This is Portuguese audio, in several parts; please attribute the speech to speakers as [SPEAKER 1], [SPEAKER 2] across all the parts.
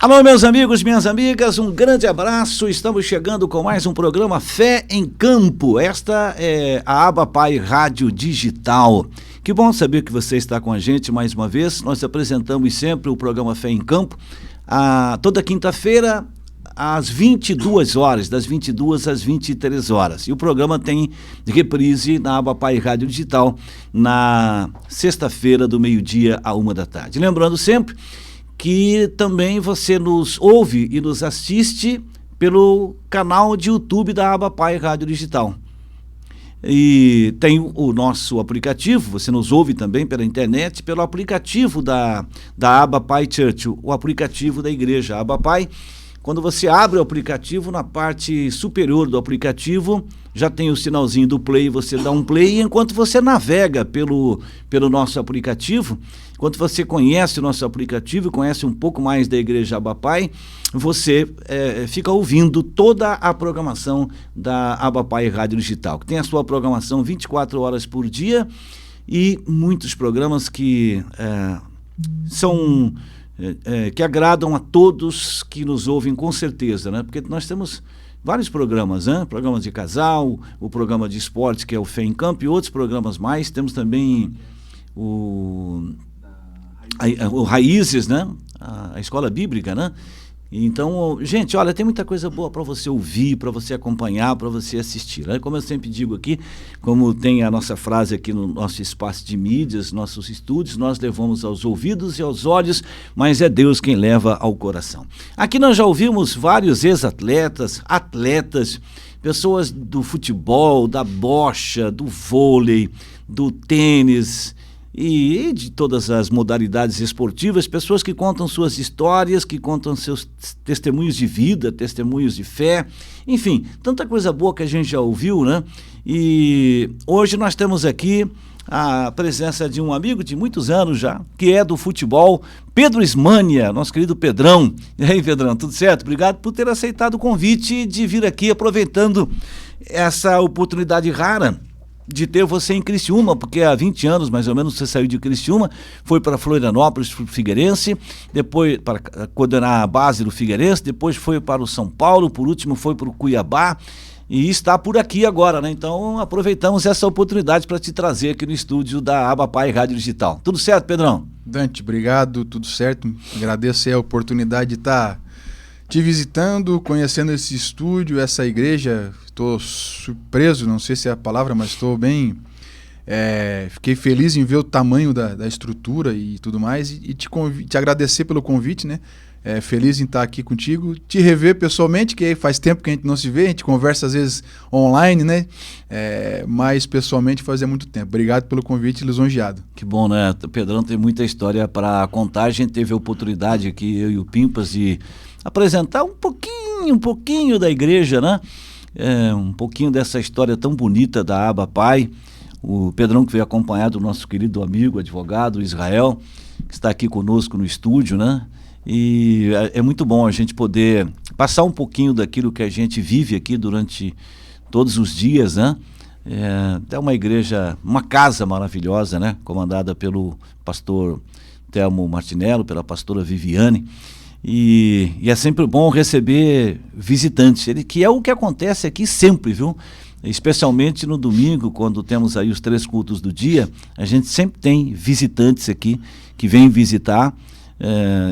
[SPEAKER 1] Alô, meus amigos, minhas amigas, um grande abraço. Estamos chegando com mais um programa Fé em Campo. Esta é a ABAPAI Rádio Digital. Que bom saber que você está com a gente mais uma vez. Nós apresentamos sempre o programa Fé em Campo toda quinta-feira às 22 horas, das 22 às 23 horas. E o programa tem reprise na ABAPAI Rádio Digital na sexta-feira do meio-dia à 13h. Lembrando sempre que também você nos ouve e nos assiste pelo canal de YouTube da ABAPAI Rádio Digital. E tem o nosso aplicativo, você nos ouve também pela internet, pelo aplicativo da ABAPAI Church, o aplicativo da igreja ABAPAI. Quando você abre o aplicativo, na parte superior do aplicativo, já tem o sinalzinho do play, você dá um play, e enquanto você navega pelo nosso aplicativo, enquanto você conhece o nosso aplicativo, conhece um pouco mais da igreja ABAPAI, você fica ouvindo toda a programação da ABAPAI Rádio Digital, que tem a sua programação 24 horas por dia e muitos programas que são... que agradam a todos que nos ouvem, com certeza, né? Porque nós temos vários programas, né? Programas de casal, o programa de esportes, que é o Fé em Campo, e outros programas mais. Temos também o Raízes, né? A escola bíblica, né? Então, gente, olha, tem muita coisa boa para você ouvir, para você acompanhar, para você assistir, né? Como eu sempre digo aqui, como tem a nossa frase aqui no nosso espaço de mídias, nossos estúdios, nós levamos aos ouvidos e aos olhos, mas é Deus quem leva ao coração. Aqui nós já ouvimos vários ex-atletas, atletas, pessoas do futebol, da bocha, do vôlei, do tênis e de todas as modalidades esportivas, pessoas que contam suas histórias, que contam seus testemunhos de vida, testemunhos de fé, enfim, tanta coisa boa que a gente já ouviu, né? E hoje nós temos aqui a presença de um amigo de muitos anos já, que é do futebol, Pedro Ismânia, nosso querido Pedrão. E aí, Pedrão, tudo certo? Obrigado por ter aceitado o convite de vir aqui, aproveitando essa oportunidade rara de ter você em Criciúma, porque há 20 anos, mais ou menos, você saiu de Criciúma, foi para Florianópolis, para o Figueirense, depois para coordenar a base do Figueirense, depois foi para o São Paulo, por último foi para o Cuiabá, e está por aqui agora, né? Então aproveitamos essa oportunidade para te trazer aqui no estúdio da ABAPAI Rádio Digital. Tudo certo, Pedrão?
[SPEAKER 2] Dante, obrigado, tudo certo. Agradeço aí a oportunidade de estar te visitando, conhecendo esse estúdio, essa igreja. Estou surpreso, não sei se é a palavra, mas estou bem... fiquei feliz em ver o tamanho da estrutura e tudo mais, e te agradecer pelo convite, né? Feliz em estar aqui contigo, te rever pessoalmente, que faz tempo que a gente não se vê, a gente conversa às vezes online, né? Mas pessoalmente fazia muito tempo. Obrigado pelo convite, lisonjeado.
[SPEAKER 1] Que bom, né? O Pedrão tem muita história para contar. A gente teve a oportunidade aqui, eu e o Pimpas, de apresentar um pouquinho da igreja, né? Um pouquinho dessa história tão bonita da ABAPAI. O Pedrão, que veio acompanhado do nosso querido amigo, advogado Israel, que está aqui conosco no estúdio, né? E é muito bom a gente poder passar um pouquinho daquilo que a gente vive aqui durante todos os dias, né? É uma igreja, uma casa maravilhosa, né? Comandada pelo pastor Telmo Martinello, pela pastora Viviane. E é sempre bom receber visitantes, que é o que acontece aqui sempre, viu? Especialmente no domingo, quando temos aí os 3 cultos do dia, a gente sempre tem visitantes aqui que vêm visitar,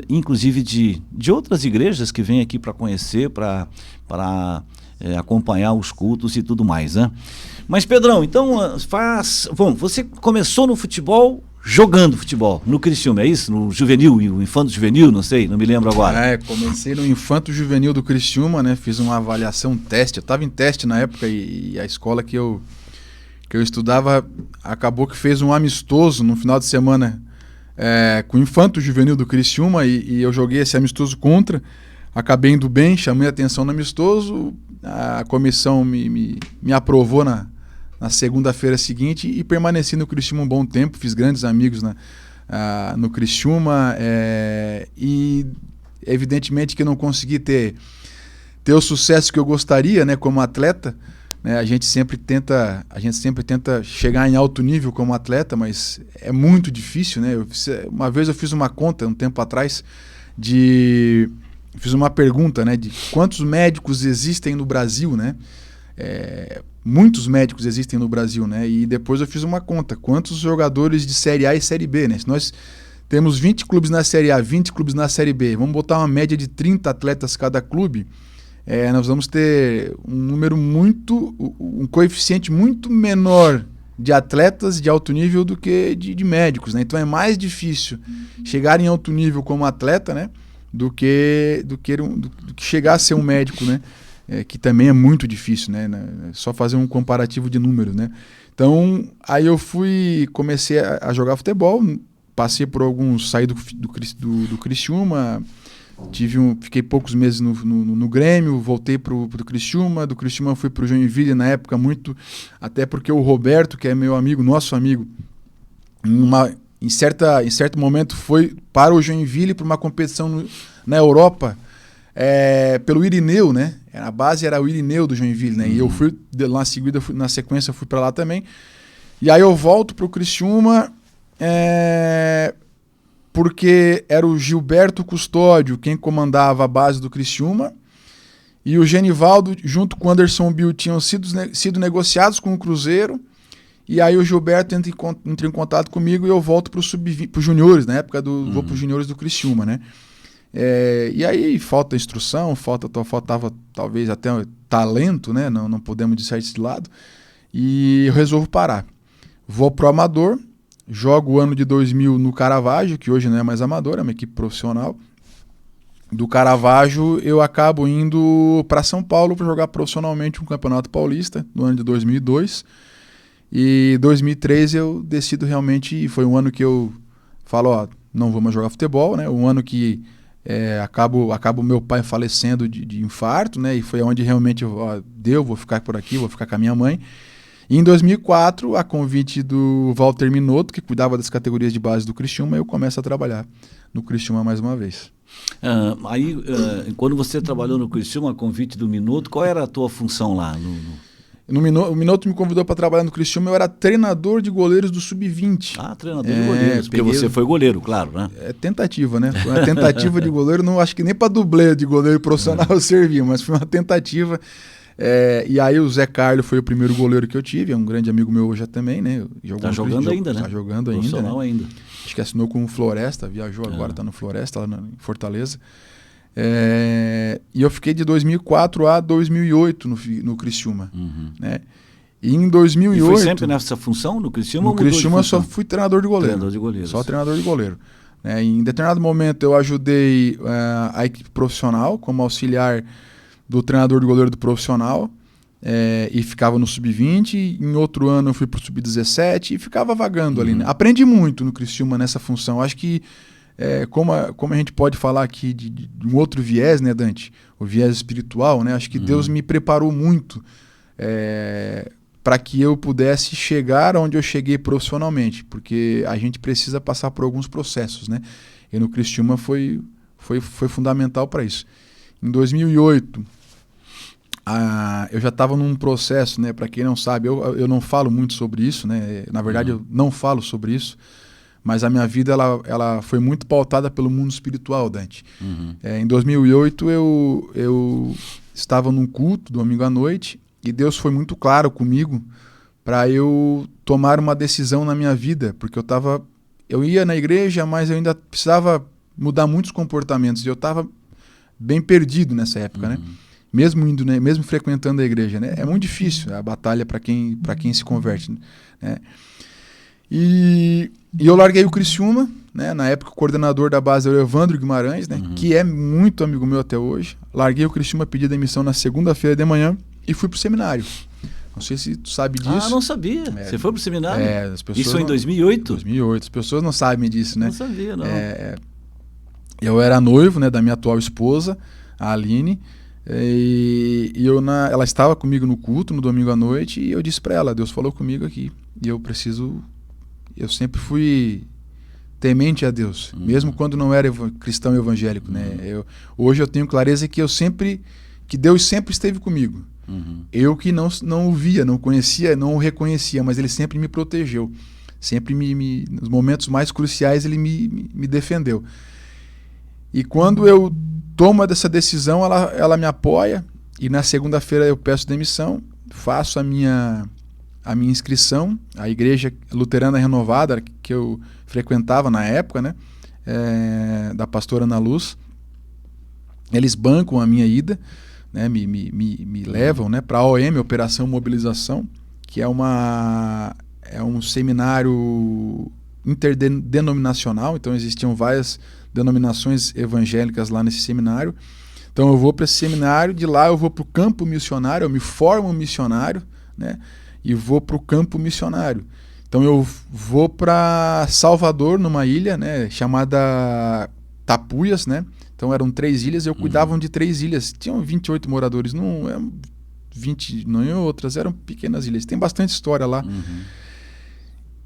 [SPEAKER 1] inclusive de outras igrejas que vêm aqui para conhecer, para acompanhar os cultos e tudo mais, né? Mas, Pedrão, então bom, você começou no futebol jogando futebol, no Criciúma, é isso? No juvenil, o infanto juvenil, não sei, não me lembro agora.
[SPEAKER 2] Comecei no infanto juvenil do Criciúma, né? Fiz uma avaliação, teste, eu estava em teste na época e a escola que eu estudava acabou que fez um amistoso no final de semana com o infanto juvenil do Criciúma e eu joguei esse amistoso contra, acabei indo bem, chamei a atenção no amistoso, a comissão me aprovou na segunda-feira seguinte e permaneci no Criciúma um bom tempo, fiz grandes amigos no Criciúma e evidentemente que eu não consegui ter o sucesso que eu gostaria, né, como atleta, né, a gente sempre tenta chegar em alto nível como atleta, mas é muito difícil, né? Uma vez eu fiz uma conta um tempo atrás de fiz uma pergunta, né, de quantos médicos existem no Brasil, né? Muitos médicos existem no Brasil, né? E depois eu fiz uma conta, quantos jogadores de Série A e Série B, né? Se nós temos 20 clubes na Série A, 20 clubes na Série B, vamos botar uma média de 30 atletas cada clube, nós vamos ter um coeficiente muito menor de atletas de alto nível do que de médicos, né? Então é mais difícil chegar em alto nível como atleta, né? Do que chegar a ser um médico, né? Que também é muito difícil, né? Só fazer um comparativo de números, né? Então, aí eu comecei a jogar futebol, passei por saí do Criciúma, fiquei poucos meses no Grêmio, voltei pro Criciúma, do Criciúma fui pro Joinville na época até porque o Roberto, que é meu amigo, nosso amigo, em certo momento foi para o Joinville para uma competição na Europa, pelo Irineu, né? A base era o Irineu do Joinville, né? E eu fui lá na sequência fui para lá também. E aí eu volto pro Criciúma, porque era o Gilberto Custódio quem comandava a base do Criciúma, e o Genivaldo junto com o Anderson Bill tinham sido negociados com o Cruzeiro, e aí o Gilberto entra em contato comigo e eu volto para os juniores, na época vou para os juniores do Criciúma, né? E aí falta instrução, faltava talvez até talento, né? Não podemos deixar isso de lado, e eu resolvo parar. Vou pro Amador, jogo o ano de 2000 no Caravaggio, que hoje não é mais Amador, é uma equipe profissional. Do Caravaggio eu acabo indo para São Paulo para jogar profissionalmente um Campeonato Paulista no ano de 2002. E 2003 eu decido realmente, e foi um ano que eu falo, não vou mais jogar futebol, né? Um ano que acabo meu pai falecendo de infarto, né? E foi onde realmente vou ficar por aqui, vou ficar com a minha mãe. E em 2004, a convite do Walter Minotto, que cuidava das categorias de base do Criciúma, eu começo a trabalhar no Criciúma mais uma vez.
[SPEAKER 1] Quando você trabalhou no Criciúma, a convite do Minotto, qual era a tua função lá?
[SPEAKER 2] O Minotto me convidou para trabalhar no Criciúma, eu era treinador de goleiros do Sub-20.
[SPEAKER 1] Treinador de goleiros, porque você foi goleiro, claro, né?
[SPEAKER 2] É tentativa, né? Foi uma tentativa de goleiro, não acho que nem para dublê de goleiro profissional eu servia, mas foi uma tentativa. E aí o Zé Carlos foi o primeiro goleiro que eu tive, é um grande amigo meu hoje também, né?
[SPEAKER 1] Tá jogando ainda, né?
[SPEAKER 2] Tá jogando ainda,
[SPEAKER 1] profissional ainda.
[SPEAKER 2] Acho que assinou com o Floresta, viajou agora, tá no Floresta, lá em Fortaleza. E eu fiquei de 2004 a 2008 no Criciúma, né? E em 2008...
[SPEAKER 1] E foi sempre nessa função no Criciúma?
[SPEAKER 2] No Criciúma só fui treinador de goleiro.
[SPEAKER 1] Treinador de goleiro.
[SPEAKER 2] Só treinador de goleiro. Em determinado momento eu ajudei a equipe profissional como auxiliar do treinador de goleiro do profissional, e ficava no Sub-20. Em outro ano eu fui pro Sub-17 e ficava vagando ali, né? Aprendi muito no Criciúma nessa função. Acho que como a gente pode falar aqui de um outro viés, né, Dante? O viés espiritual, né? Acho que Deus me preparou muito para que eu pudesse chegar onde eu cheguei profissionalmente, porque a gente precisa passar por alguns processos, né? E no Criciúma foi fundamental para isso. Em 2008, eu já estava num processo, né? Para quem não sabe, eu não falo muito sobre isso, né? Na verdade, eu não falo sobre isso, mas a minha vida ela foi muito pautada pelo mundo espiritual, Dante. Em 2008, eu estava num culto, domingo à noite, e Deus foi muito claro comigo para eu tomar uma decisão na minha vida, porque eu ia na igreja, mas eu ainda precisava mudar muitos comportamentos, e eu estava bem perdido nessa época, né? Mesmo indo, né? Mesmo frequentando a igreja, né? É muito difícil a batalha para quem se converte, né? E eu larguei o Criciúma, né? Na época o coordenador da base era o Evandro Guimarães, né? Que é muito amigo meu até hoje. Larguei o Criciúma, pedi demissão na segunda-feira de manhã e fui pro seminário. Não sei se tu sabe disso.
[SPEAKER 1] Não sabia. Você foi pro seminário?
[SPEAKER 2] As pessoas
[SPEAKER 1] Isso em 2008?
[SPEAKER 2] 2008. As pessoas não sabem disso, né?
[SPEAKER 1] Não sabia, não.
[SPEAKER 2] Eu era noivo, né, da minha atual esposa, a Aline, e ela estava comigo no culto, no domingo à noite, e eu disse para ela, Deus falou comigo aqui, e eu sempre fui temente a Deus, mesmo quando não era cristão evangélico, né? Hoje eu tenho clareza que Deus sempre esteve comigo. Eu que não o via, não conhecia, não o reconhecia, mas ele sempre me protegeu. Sempre nos momentos mais cruciais ele me defendeu. E quando eu tomo dessa decisão, ela me apoia, e na segunda-feira eu peço demissão, faço a minha inscrição, a Igreja Luterana Renovada, que eu frequentava na época, né, da pastora Ana Luz. Eles bancam a minha ida, né, me levam, né, para a OM, Operação Mobilização, que é um seminário interdenominacional, então existiam várias denominações evangélicas lá nesse seminário. Então eu vou para esse seminário, de lá eu vou para o campo missionário, eu me formo missionário, né, e vou para o campo missionário. Então eu vou para Salvador, numa ilha, né, chamada Tapuias, né. Então eram 3 ilhas, eu cuidava de 3 ilhas. Tinham 28 moradores, não eram 20, não em outras, eram pequenas ilhas. Tem bastante história lá.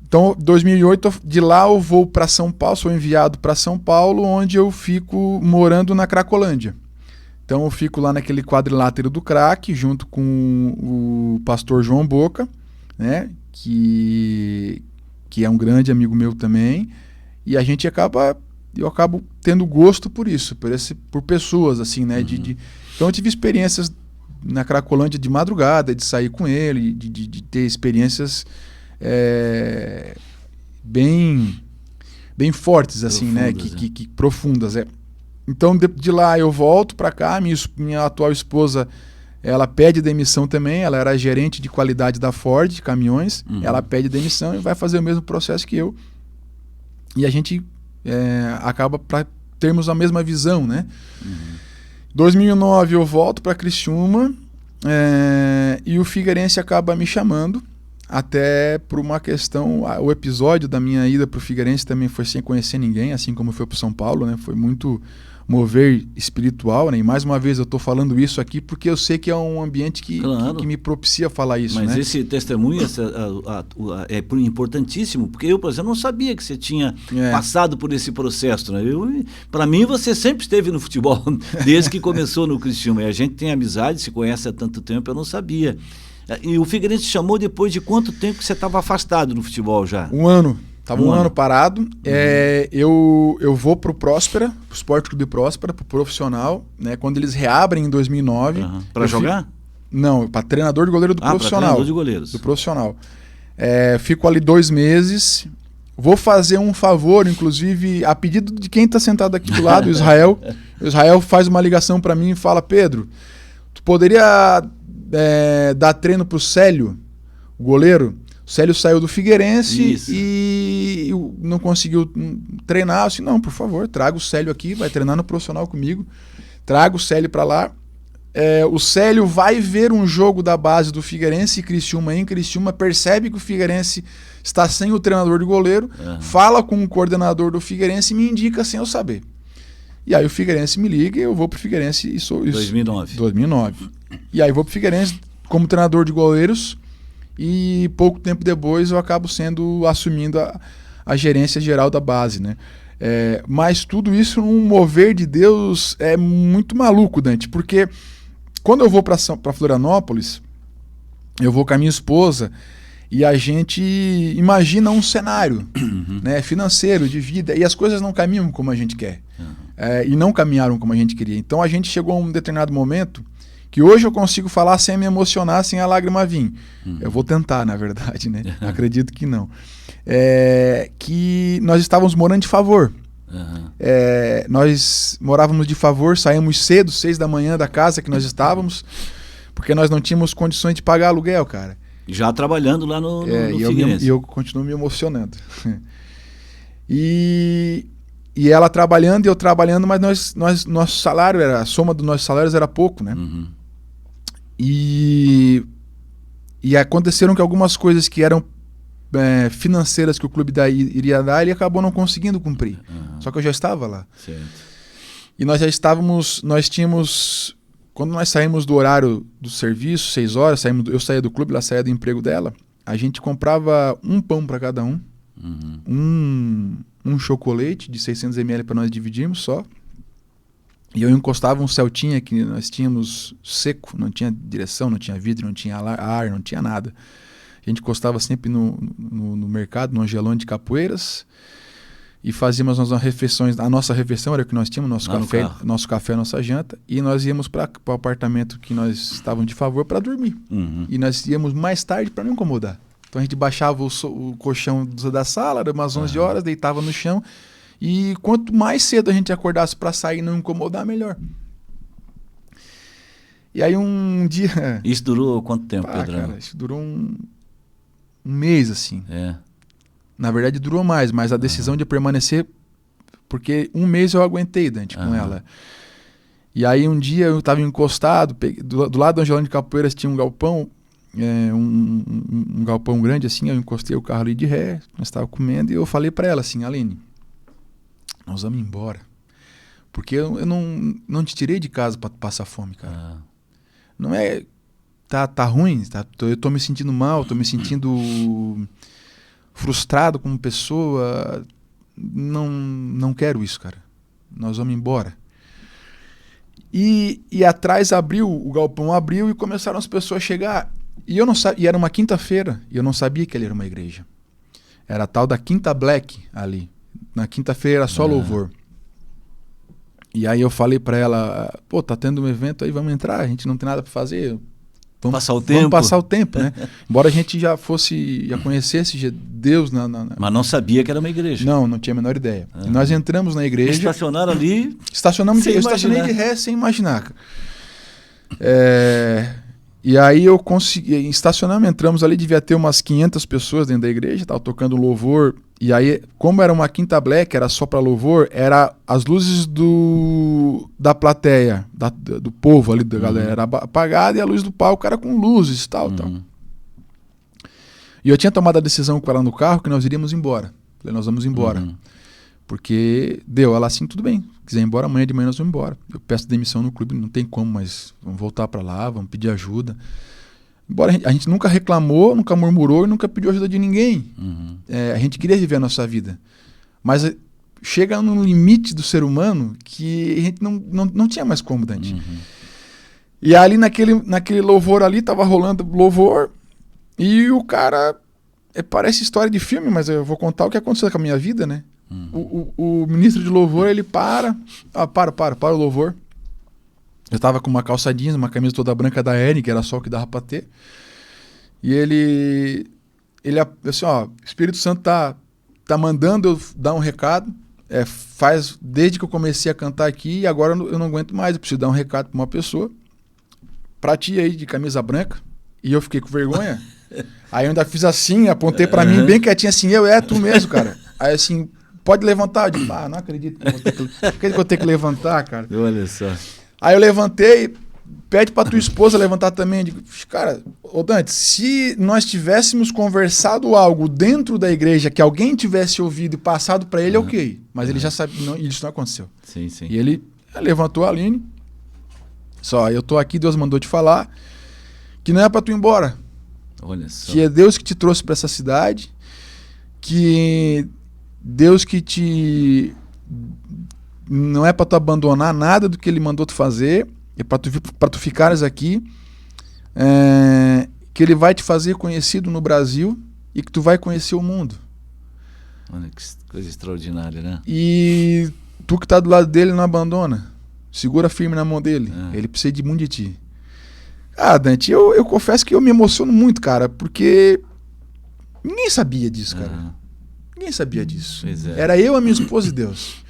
[SPEAKER 2] Então, 2008, de lá eu vou para São Paulo, sou enviado para São Paulo, onde eu fico morando na Cracolândia. Então eu fico lá naquele quadrilátero do Crac, junto com o pastor João Boca, né, que é um grande amigo meu também, e a gente eu acabo tendo gosto por isso, por pessoas, assim, né, então eu tive experiências na Cracolândia de madrugada, de sair com ele, de ter experiências bem fortes, assim, profundas, né, que profundas, Então de lá eu volto para cá, minha atual esposa, ela pede demissão também, ela era gerente de qualidade da Ford, caminhões, ela pede demissão e vai fazer o mesmo processo que eu, e a gente acaba para termos a mesma visão, né. 2009 eu volto para Criciúma, e o Figueirense acaba me chamando, até por uma questão, o episódio da minha ida para o Figueirense também foi sem conhecer ninguém, assim como foi para o São Paulo, né, foi muito mover espiritual, né, e mais uma vez eu estou falando isso aqui porque eu sei que é um ambiente que me propicia falar isso.
[SPEAKER 1] Mas
[SPEAKER 2] né?
[SPEAKER 1] Esse testemunho é importantíssimo, porque eu, por exemplo, não sabia que você tinha passado por esse processo, né? Para mim, você sempre esteve no futebol, desde que começou no Criciúma, e a gente tem amizade, se conhece há tanto tempo, eu não sabia. E o Figueirense chamou depois de quanto tempo que você estava afastado no futebol já?
[SPEAKER 2] 1 ano. Estava um ano parado. Eu vou para o Próspera, para o Esporte Clube Próspera, para o profissional, né, quando eles reabrem em 2009.
[SPEAKER 1] Para jogar?
[SPEAKER 2] Não, para treinador de goleiro do profissional.
[SPEAKER 1] Treinador de goleiros.
[SPEAKER 2] Do profissional. Fico ali 2 meses. Vou fazer um favor, inclusive, a pedido de quem está sentado aqui do lado, o Israel. O Israel faz uma ligação para mim e fala: Pedro, tu poderia dar treino para o Célio, o goleiro? O Célio saiu do Figueirense e não conseguiu treinar. Eu disse: não, por favor, traga o Célio aqui, vai treinar no profissional comigo. Traga o Célio para lá. O Célio vai ver um jogo da base do Figueirense e Criciúma em Criciúma, percebe que o Figueirense está sem o treinador de goleiro, fala com o coordenador do Figueirense e me indica sem eu saber. E aí o Figueirense me liga e eu vou pro Figueirense. 2009. E aí vou pro Figueirense como treinador de goleiros e pouco tempo depois eu acabo assumindo a gerência geral da base, né? Mas tudo isso num mover de Deus é muito maluco, Dante, porque quando eu vou para Florianópolis, eu vou com a minha esposa e a gente imagina um cenário né, financeiro, de vida, e as coisas não caminham como a gente quer. E não caminharam como a gente queria. Então a gente chegou a um determinado momento que hoje eu consigo falar sem me emocionar, sem a lágrima vir. Eu vou tentar, na verdade, né? Acredito que não. Que nós estávamos morando de favor. Nós morávamos de favor, saímos cedo, 6 da manhã da casa que nós estávamos, porque nós não tínhamos condições de pagar aluguel, cara.
[SPEAKER 1] Já trabalhando lá no Figueirense.
[SPEAKER 2] E eu continuo me emocionando. E ela trabalhando e eu trabalhando, mas nosso salário, a soma dos nossos salários era pouco, né? E aconteceram que algumas coisas que eram financeiras que o clube iria dar, ele acabou não conseguindo cumprir. Só que eu já estava lá.
[SPEAKER 1] Certo.
[SPEAKER 2] E nós já estávamos, quando nós saímos do horário do serviço, 6 horas, eu saía do clube, ela saía do emprego dela, a gente comprava um pão para cada um, um chocolate de 600 ml para nós dividirmos só, e eu encostava um Celtinha que nós tínhamos seco, não tinha direção, não tinha vidro, não tinha ar, não tinha nada. A gente encostava sempre no mercado, no Angelone de Capoeiras, e fazíamos as refeições. A nossa refeição era o que nós tínhamos, nosso café, nossa janta, e nós íamos para o apartamento que nós estávamos de favor para dormir. E nós íamos mais tarde para não incomodar. Então a gente baixava o colchão da sala, era umas 11 horas, deitava no chão, e quanto mais cedo a gente acordasse para sair e não incomodar, melhor. E aí um dia...
[SPEAKER 1] Isso durou quanto tempo, Pedrão?
[SPEAKER 2] Cara, isso durou um mês, assim. Na verdade durou mais, mas a decisão de permanecer, porque um mês eu aguentei, Dante, com ela. E aí um dia eu estava encostado, do lado do Angelão de Capoeiras tinha um galpão, um galpão grande assim, eu encostei o carro ali de ré, nós estávamos comendo, e eu falei para ela assim: Aline, nós vamos embora, porque eu não te tirei de casa para passar fome, cara. Não é... Tá ruim, eu tô me sentindo mal, tô me sentindo... frustrado como pessoa, não quero isso, cara. Nós vamos embora. E atrás o galpão abriu e começaram as pessoas a chegar. E eu não sabia, e era uma quinta-feira, e eu não sabia que ali era uma igreja. Era a tal da Quinta Black ali. Na quinta-feira era só louvor. E aí eu falei pra ela: pô, tá tendo um evento aí, vamos entrar, a gente não tem nada pra fazer. Vamos passar o tempo, né? Embora a gente já conhecesse Deus
[SPEAKER 1] Mas não sabia que era uma igreja.
[SPEAKER 2] Não tinha a menor ideia. E nós entramos na igreja...
[SPEAKER 1] Estacionaram ali...
[SPEAKER 2] Eu estacionei de ré sem imaginar. E aí eu consegui... Estacionamos, entramos ali, devia ter umas 500 pessoas dentro da igreja, tava tocando louvor. E aí, como era uma Quinta Black, era só para louvor, era as luzes da plateia, do povo ali, da galera, era apagada, e a luz do palco era com luzes e tal. E eu tinha tomado a decisão com ela no carro que nós iríamos embora. Falei, nós vamos embora. Porque deu, ela assim, tudo bem, se quiser ir embora, amanhã de manhã nós vamos embora. Eu peço demissão no clube, não tem como, mas vamos voltar para lá, vamos pedir ajuda. Embora a gente nunca reclamou, nunca murmurou e nunca pediu ajuda de ninguém. A gente queria viver a nossa vida. Mas chega num limite do ser humano que a gente não tinha mais como, Dante. E ali naquele louvor ali, tava rolando louvor, e o cara... parece história de filme, mas eu vou contar o que aconteceu com a minha vida, né? O ministro de louvor, ele para o louvor. Eu tava com uma calça jeans, uma camisa toda branca da Ering, que era só o que dava pra ter. E ele assim, ó, o Espírito Santo tá mandando eu dar um recado. Faz desde que eu comecei a cantar aqui, e agora eu não aguento mais. Eu preciso dar um recado pra uma pessoa. Pra ti aí, de camisa branca. E eu fiquei com vergonha. Aí eu ainda fiz assim, apontei pra mim bem quietinho assim: tu mesmo, cara. Aí assim, pode levantar. Eu digo, não acredito que eu vou ter que levantar, cara.
[SPEAKER 1] Olha só.
[SPEAKER 2] Aí eu levantei, pede pra tua esposa levantar também. Eu digo, cara, ô Dante, se nós tivéssemos conversado algo dentro da igreja, que alguém tivesse ouvido e passado pra ele, ok. Mas ele já sabe, isso não aconteceu.
[SPEAKER 1] Sim.
[SPEAKER 2] E ele levantou a Aline. Só, eu tô aqui, Deus mandou te falar que não é pra tu ir embora.
[SPEAKER 1] Olha só.
[SPEAKER 2] Que é Deus que te trouxe pra essa cidade, que Deus que te... Não é para tu abandonar nada do que ele mandou tu fazer, é para tu ficares aqui, que ele vai te fazer conhecido no Brasil e que tu vai conhecer o mundo.
[SPEAKER 1] Olha que coisa extraordinária, né?
[SPEAKER 2] E tu que tá do lado dele não abandona, segura firme na mão dele, ele precisa de muito de ti. Dante, eu confesso que eu me emociono muito, cara, porque ninguém sabia disso, cara. Ninguém sabia disso. Era eu, a minha esposa e Deus.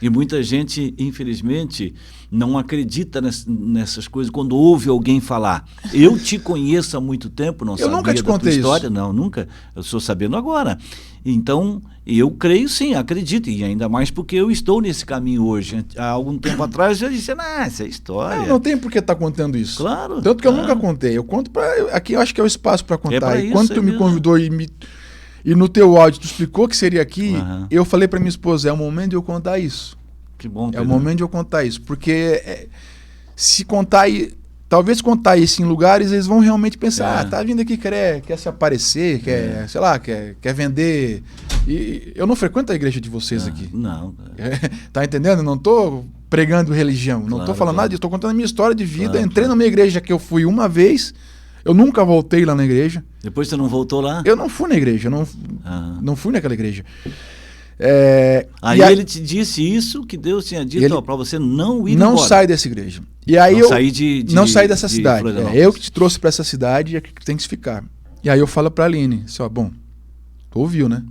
[SPEAKER 1] E muita gente, infelizmente, não acredita nessas coisas quando ouve alguém falar. Eu te conheço há muito tempo, não sabia
[SPEAKER 2] nunca te
[SPEAKER 1] da
[SPEAKER 2] contei
[SPEAKER 1] tua história.
[SPEAKER 2] Isso.
[SPEAKER 1] Não, nunca. Eu estou sabendo agora. Então, eu creio sim, acredito. E ainda mais porque eu estou nesse caminho hoje. Há algum tempo atrás eu disse, essa é história.
[SPEAKER 2] Não tem por que estar contando isso.
[SPEAKER 1] Claro.
[SPEAKER 2] Tanto que eu nunca contei. Eu conto aqui eu acho que é o espaço para contar. E quando tu me convidou e no teu áudio tu explicou que seria aqui, eu falei para minha esposa, é o momento de eu contar isso.
[SPEAKER 1] Que bom.
[SPEAKER 2] É o momento de eu contar isso. Porque se contar, talvez contar isso em lugares, eles vão realmente pensar, tá vindo aqui, quer se aparecer, quer, sei lá, quer vender. E eu não frequento a igreja de vocês aqui.
[SPEAKER 1] Não.
[SPEAKER 2] Tá entendendo? Eu não tô pregando religião, não tô falando nada disso, tô contando a minha história de vida. Entrei numa igreja que eu fui uma vez, eu nunca voltei lá na igreja.
[SPEAKER 1] Depois você não voltou lá?
[SPEAKER 2] Eu não fui na igreja, não fui naquela igreja.
[SPEAKER 1] Aí ele te disse isso, que Deus tinha dito para você não ir embora.
[SPEAKER 2] Não sai dessa igreja. E aí não saí dessa cidade. Eu que te trouxe para essa cidade e aqui que tem que ficar. E aí eu falo para a Aline, assim, bom, tu ouviu, né?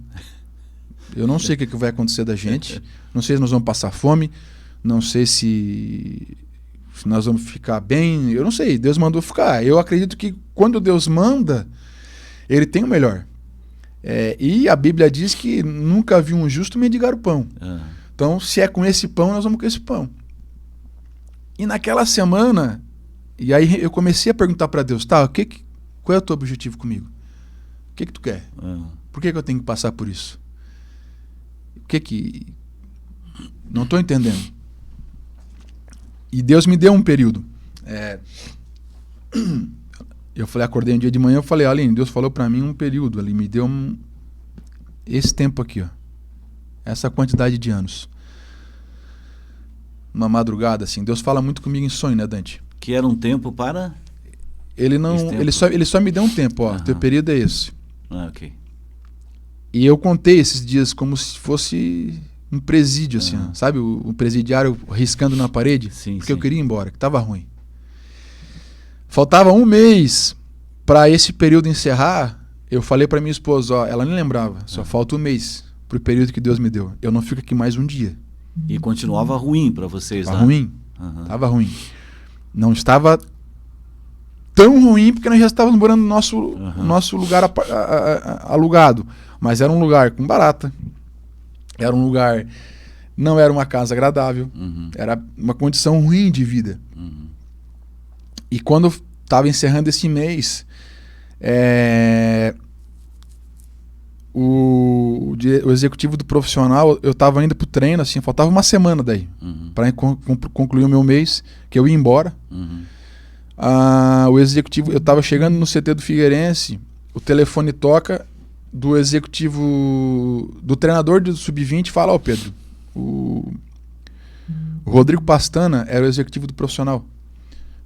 [SPEAKER 2] Eu não sei o que vai acontecer da gente, não sei se nós vamos passar fome, não sei se nós vamos ficar bem, eu não sei, Deus mandou ficar. Eu acredito que quando Deus manda, Ele tem o melhor. E a Bíblia diz que nunca viu um justo mendigar o pão. Então, se é com esse pão, nós vamos com esse pão. E naquela semana, e aí eu comecei a perguntar para Deus, tá, qual é o teu objetivo comigo? O que tu quer? Por que eu tenho que passar por isso? Não estou entendendo. E Deus me deu um período. Eu falei, acordei um dia de manhã, eu falei, Aline, Deus falou para mim um período ali, me deu esse tempo aqui, ó, essa quantidade de anos. Uma madrugada, assim, Deus fala muito comigo em sonho, né, Dante?
[SPEAKER 1] Que era um tempo para...
[SPEAKER 2] Ele só me deu um tempo, ó, teu período é esse.
[SPEAKER 1] Ok.
[SPEAKER 2] E eu contei esses dias como se fosse um presídio, assim, ó, sabe? O presidiário riscando na parede, porque eu queria ir embora, que tava ruim. Faltava um mês para esse período encerrar. Eu falei para minha esposa, ó, ela nem lembrava, só falta um mês pro período que Deus me deu. Eu não fico aqui mais um dia.
[SPEAKER 1] E continuava ruim para vocês,
[SPEAKER 2] tava ruim. Tava ruim. Não estava tão ruim porque nós já estávamos morando no nosso lugar alugado, mas era um lugar com barata. Era um lugar, não era uma casa agradável, era uma condição ruim de vida. E quando estava encerrando esse mês, o executivo do profissional, eu estava indo para o treino, assim, faltava uma semana daí, para concluir o meu mês, que eu ia embora. O executivo, eu estava chegando no CT do Figueirense, o telefone toca do executivo, do treinador do Sub-20, fala, ó, Pedro, o Rodrigo Pastana era o executivo do profissional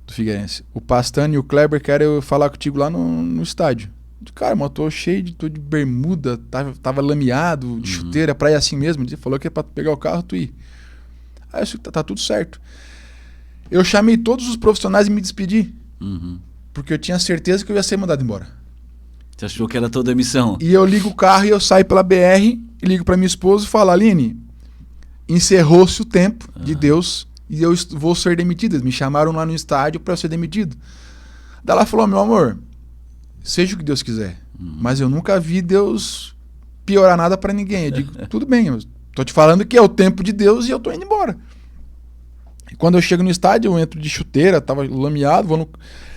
[SPEAKER 2] do Figueirense. O Pastana e o Kleber querem falar contigo lá no estádio. Cara, mas eu tô cheio de bermuda, tava lameado, de chuteira, praia assim mesmo. Ele falou que é pra pegar o carro, tu ir. Aí eu disse, tá tudo certo. Eu chamei todos os profissionais e me despedi. Porque eu tinha certeza que eu ia ser mandado embora.
[SPEAKER 1] Você achou que era toda a missão?
[SPEAKER 2] E eu ligo o carro e eu saio pela BR, e ligo pra minha esposa e falo, Aline, encerrou-se o tempo de Deus e eu vou ser demitido. Eles me chamaram lá no estádio para eu ser demitido. Daí ela falou, meu amor, seja o que Deus quiser, mas eu nunca vi Deus piorar nada para ninguém. Eu digo, tudo bem, eu tô te falando que é o tempo de Deus e eu tô indo embora. E quando eu chego no estádio, eu entro de chuteira, tava lameado, vou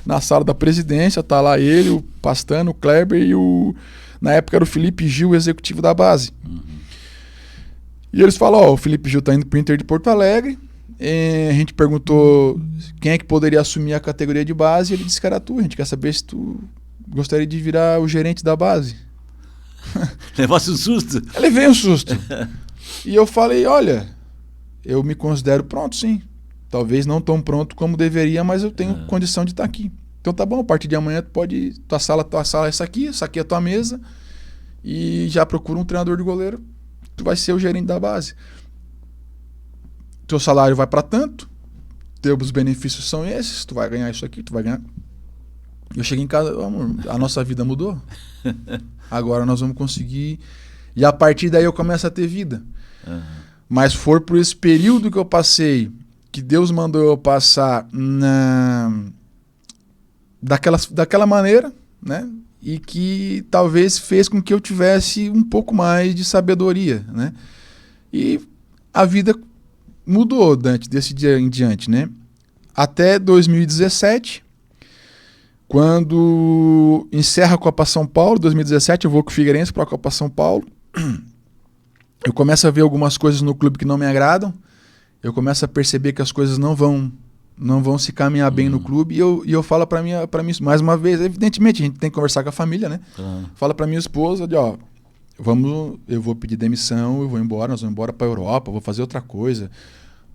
[SPEAKER 2] na sala da presidência, tá lá ele, o Pastano, o Kleber e na época era o Felipe Gil, o executivo da base. E eles falam, o Felipe Gil tá indo pro Inter de Porto Alegre. A gente perguntou quem é que poderia assumir a categoria de base, e ele disse que era tu. A gente quer saber se tu gostaria de virar o gerente da base.
[SPEAKER 1] Levasse um susto?
[SPEAKER 2] Eu levei um susto. E eu falei, olha, eu me considero pronto, sim. Talvez não tão pronto como deveria, mas eu tenho condição de estar aqui. Então tá bom, a partir de amanhã tu pode... Tua sala é essa aqui é a tua mesa, e já procura um treinador de goleiro, tu vai ser o gerente da base. Teu salário vai para tanto, teus benefícios são esses, tu vai ganhar isso aqui, tu vai ganhar. Eu cheguei em casa, amor, a nossa vida mudou. Agora nós vamos conseguir. E a partir daí eu começo a ter vida. Mas for por esse período que eu passei, que Deus mandou eu passar daquela maneira, né? E que talvez fez com que eu tivesse um pouco mais de sabedoria, né? E a vida mudou, Dante, desse dia em diante, né? Até 2017, quando encerra a Copa São Paulo, 2017 eu vou com o Figueirense para a Copa São Paulo. Eu começo a ver algumas coisas no clube que não me agradam. Eu começo a perceber que as coisas não vão se caminhar bem no clube. E eu falo para mim, mais uma vez, evidentemente, a gente tem que conversar com a família, né? Fala para minha esposa, ó, eu vou pedir demissão, eu vou embora, nós vamos embora para a Europa, vou fazer outra coisa,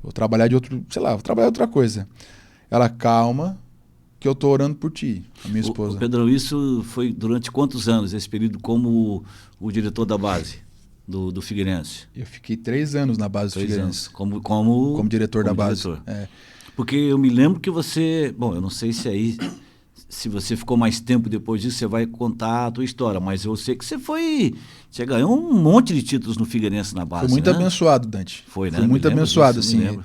[SPEAKER 2] vou trabalhar vou trabalhar outra coisa. Ela, calma, que eu tô orando por ti, a minha esposa.
[SPEAKER 1] Pedrão, isso foi durante quantos anos, esse período como o diretor da base? do Figueirense?
[SPEAKER 2] Eu fiquei 3 anos na base do Figueirense.
[SPEAKER 1] Como
[SPEAKER 2] diretor da base.
[SPEAKER 1] Porque eu me lembro que você... Bom, eu não sei se você ficou mais tempo depois disso, você vai contar a tua história, mas eu sei que você ganhou um monte de títulos no Figueirense na base,
[SPEAKER 2] Foi muito abençoado, Dante.
[SPEAKER 1] Foi, né?
[SPEAKER 2] Foi muito abençoado, disso, assim.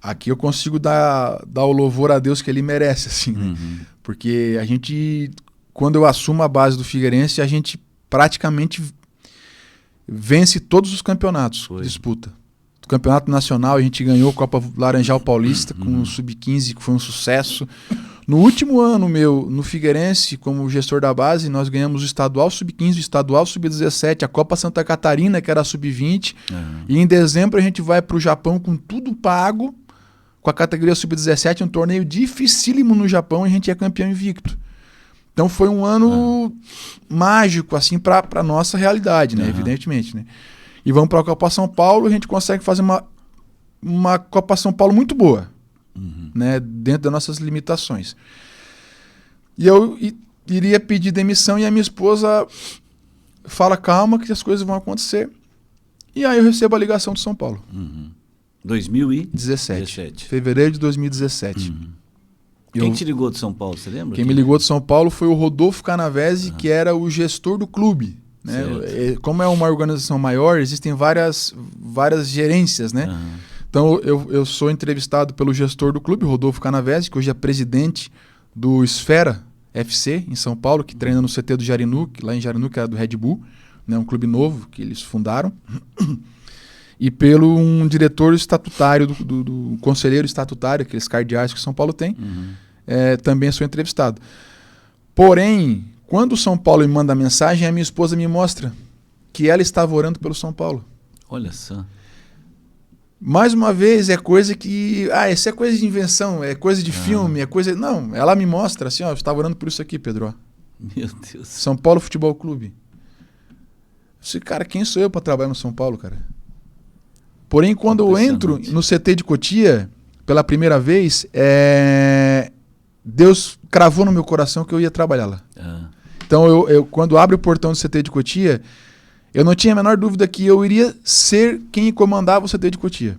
[SPEAKER 2] Aqui eu consigo dar o louvor a Deus que ele merece, assim, né? Porque a gente, quando eu assumo a base do Figueirense, a gente praticamente vence todos os campeonatos que disputa. O campeonato nacional a gente ganhou a Copa Laranjal Paulista com o Sub-15, que foi um sucesso. No último ano meu, no Figueirense, como gestor da base, nós ganhamos o estadual Sub-15, o estadual Sub-17, a Copa Santa Catarina, que era a Sub-20. E em dezembro a gente vai para o Japão com tudo pago, com a categoria Sub-17, um torneio dificílimo no Japão, e a gente é campeão invicto. Então foi um ano mágico, assim, para a nossa realidade, né? Evidentemente, né? E vamos para a Copa São Paulo, a gente consegue fazer uma Copa São Paulo muito boa, né? Dentro das nossas limitações. E eu iria pedir demissão e a minha esposa fala, calma que as coisas vão acontecer. E aí eu recebo a ligação do São Paulo.
[SPEAKER 1] 2017.
[SPEAKER 2] Fevereiro de 2017.
[SPEAKER 1] Quem te ligou de São Paulo, você lembra?
[SPEAKER 2] Quem me ligou de São Paulo foi o Rodolfo Canavese, que era o gestor do clube. Né? Como é uma organização maior, existem várias gerências, né? Então eu sou entrevistado pelo gestor do clube, Rodolfo Canavese, que hoje é presidente do Esfera FC em São Paulo, que treina no CT do Jarinu, lá em Jarinu, que era do Red Bull, né? Um clube novo que eles fundaram. E pelo um diretor estatutário, do conselheiro estatutário, aqueles cardeais que São Paulo tem, também sou entrevistado. Porém, quando o São Paulo me manda a mensagem, a minha esposa me mostra que ela estava orando pelo São Paulo.
[SPEAKER 1] Olha só.
[SPEAKER 2] Mais uma vez, é coisa que... isso é coisa de invenção, é coisa de filme, é coisa... Não, ela me mostra assim, eu estava orando por isso aqui, Pedro.
[SPEAKER 1] Meu Deus.
[SPEAKER 2] São Paulo Futebol Clube. Eu disse, cara, quem sou eu para trabalhar no São Paulo, cara? Porém, quando eu entro no CT de Cotia, pela primeira vez, Deus cravou no meu coração que eu ia trabalhar lá. Então, eu quando abre o portão do CT de Cotia, eu não tinha a menor dúvida que eu iria ser quem comandava o CT de Cotia.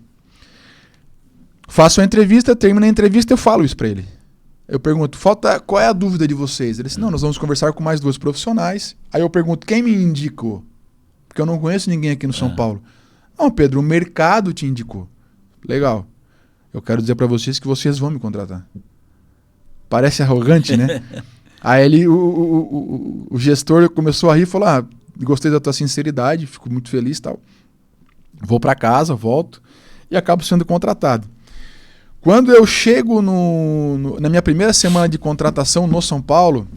[SPEAKER 2] Faço a entrevista, termino a entrevista, eu falo isso para ele. Eu pergunto, qual é a dúvida de vocês? Ele disse, não, nós vamos conversar com mais 2 profissionais. Aí eu pergunto, quem me indicou? Porque eu não conheço ninguém aqui no São Paulo. Não, Pedro, o mercado te indicou. Legal. Eu quero dizer para vocês que vocês vão me contratar. Parece arrogante, né? Aí o gestor começou a rir e falou, gostei da tua sinceridade, fico muito feliz e tal. Vou para casa, volto e acabo sendo contratado. Quando eu chego na minha primeira semana de contratação no São Paulo,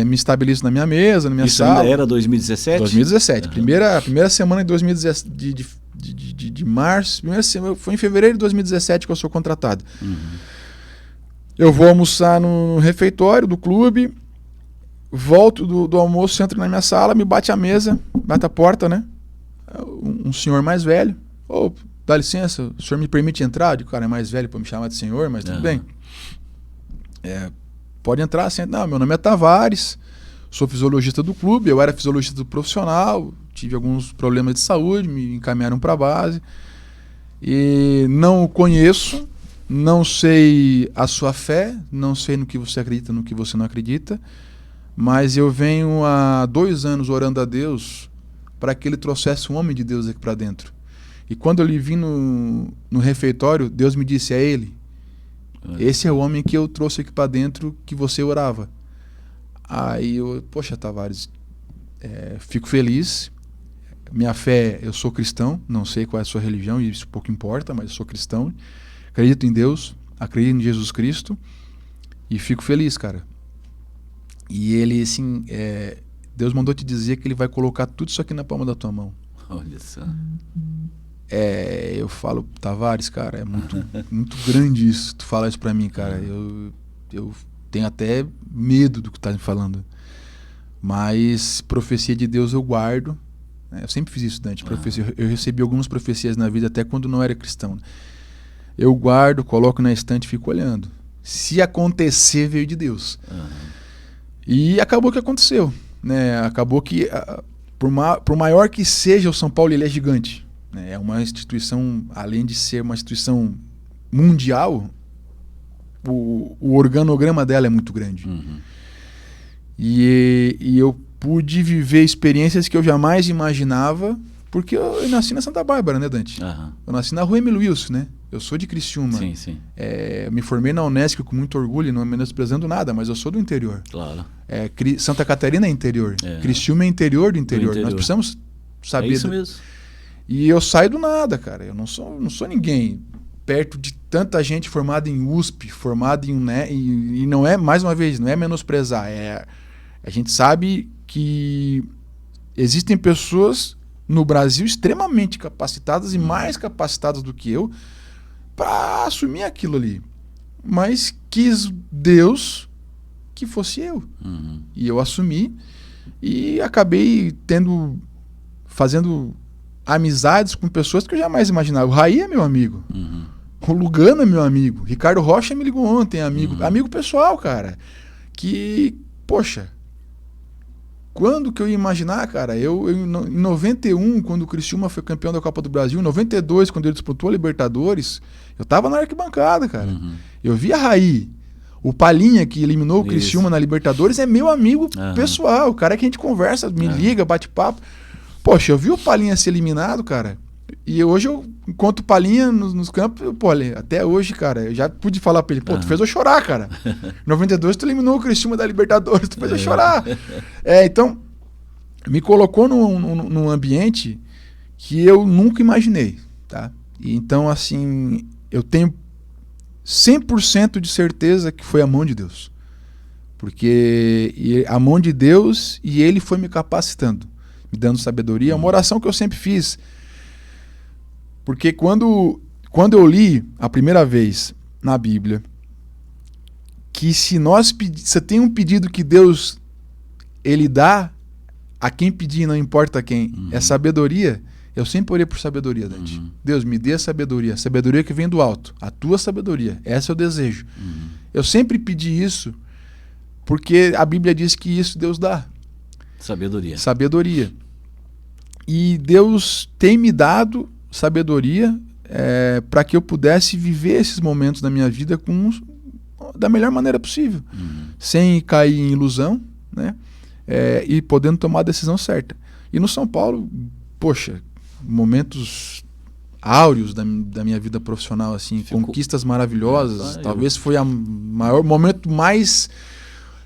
[SPEAKER 2] me estabilizo na minha mesa, na minha sala.
[SPEAKER 1] Isso ainda era 2017?
[SPEAKER 2] 2017. Primeira semana de 2017, de março. Foi em fevereiro de 2017 que eu sou contratado. Eu vou almoçar no refeitório do clube, volto do almoço, entro na minha sala, me bate a mesa, bate a porta, né? Um senhor mais velho. Dá licença, o senhor me permite entrar? O cara é mais velho para me chamar de senhor, mas tudo bem. Pode entrar, senta. Não, meu nome é Tavares, sou fisiologista do clube, eu era fisiologista do profissional, tive alguns problemas de saúde, me encaminharam para a base. E não o conheço, não sei a sua fé, não sei no que você acredita, no que você não acredita, mas eu venho há 2 anos orando a Deus para que ele trouxesse um homem de Deus aqui para dentro. E quando eu lhe vi no refeitório, Deus me disse, é ele. Esse é o homem que eu trouxe aqui para dentro que você orava. Aí eu, poxa, Tavares, fico feliz. Minha fé, eu sou cristão, não sei qual é a sua religião, isso pouco importa, mas eu sou cristão. Acredito em Deus, acredito em Jesus Cristo e fico feliz, cara. E ele, assim, Deus mandou te dizer que ele vai colocar tudo isso aqui na palma da tua mão.
[SPEAKER 1] Olha só.
[SPEAKER 2] Eu falo, Tavares, cara, é muito, muito grande isso. Tu fala isso pra mim, cara. Eu tenho até medo do que tu tá me falando. Mas profecia de Deus eu guardo. Eu sempre fiz isso, Dante. Eu recebi algumas profecias na vida, até quando não era cristão. Eu guardo, coloco na estante e fico olhando. Se acontecer, veio de Deus. E acabou que aconteceu. Né? Acabou que por maior que seja o São Paulo, ele é gigante, né? É uma instituição, além de ser uma instituição mundial, o organograma dela é muito grande. E eu pude viver experiências que eu jamais imaginava, porque eu nasci na Santa Bárbara, né, Dante? Eu nasci na rua Emílio Wilson, né? Eu sou de Criciúma.
[SPEAKER 1] Sim, sim.
[SPEAKER 2] Me formei na Unesco com muito orgulho, não menosprezando nada, mas eu sou do interior.
[SPEAKER 1] Claro.
[SPEAKER 2] Santa Catarina é interior. Criciúma é interior do interior. Nós precisamos saber.
[SPEAKER 1] É isso mesmo.
[SPEAKER 2] E eu saio do nada, cara. Eu não sou ninguém perto de tanta gente formada em USP, formada em e não é, mais uma vez, não é menosprezar. A gente sabe que existem pessoas no Brasil extremamente capacitadas e mais capacitadas do que eu para assumir aquilo ali. Mas quis Deus que fosse eu. E eu assumi e acabei fazendo amizades com pessoas que eu jamais imaginava. O Raí é meu amigo. O Lugano é meu amigo. Ricardo Rocha me ligou ontem, amigo pessoal, cara. Que, poxa, quando que eu ia imaginar, cara? Em 91, quando o Criciúma foi campeão da Copa do Brasil, em 92, quando ele disputou a Libertadores, eu tava na arquibancada, cara. Eu vi a Raí. O Palinha, que eliminou o Criciúma na Libertadores, é meu amigo pessoal. O cara que a gente conversa, me liga, bate papo. Poxa, eu vi o Palinha ser eliminado, cara. E hoje eu encontro o Palinha nos campos, até hoje, cara, eu já pude falar pra ele, tu fez eu chorar, cara. Em 92 tu eliminou o Criciúma da Libertadores, tu fez eu chorar. Então, me colocou num ambiente que eu nunca imaginei, tá? E então, assim, eu tenho 100% de certeza que foi a mão de Deus. Porque a mão de Deus e ele foi me capacitando, me dando sabedoria. É uma oração que eu sempre fiz. Porque quando eu li a primeira vez na Bíblia que se tem um pedido que Deus ele dá a quem pedir, não importa quem, é sabedoria, eu sempre orei por sabedoria, Dante. Deus, me dê a sabedoria que vem do alto, a tua sabedoria, esse é o desejo. Eu sempre pedi isso porque a Bíblia diz que isso Deus dá. Sabedoria. E Deus tem me dado sabedoria para que eu pudesse viver esses momentos da minha vida da melhor maneira possível, sem cair em ilusão, né? E podendo tomar a decisão certa. E no São Paulo, poxa, momentos áureos da minha vida profissional, assim, conquistas maravilhosas. Talvez foi o maior momento mais,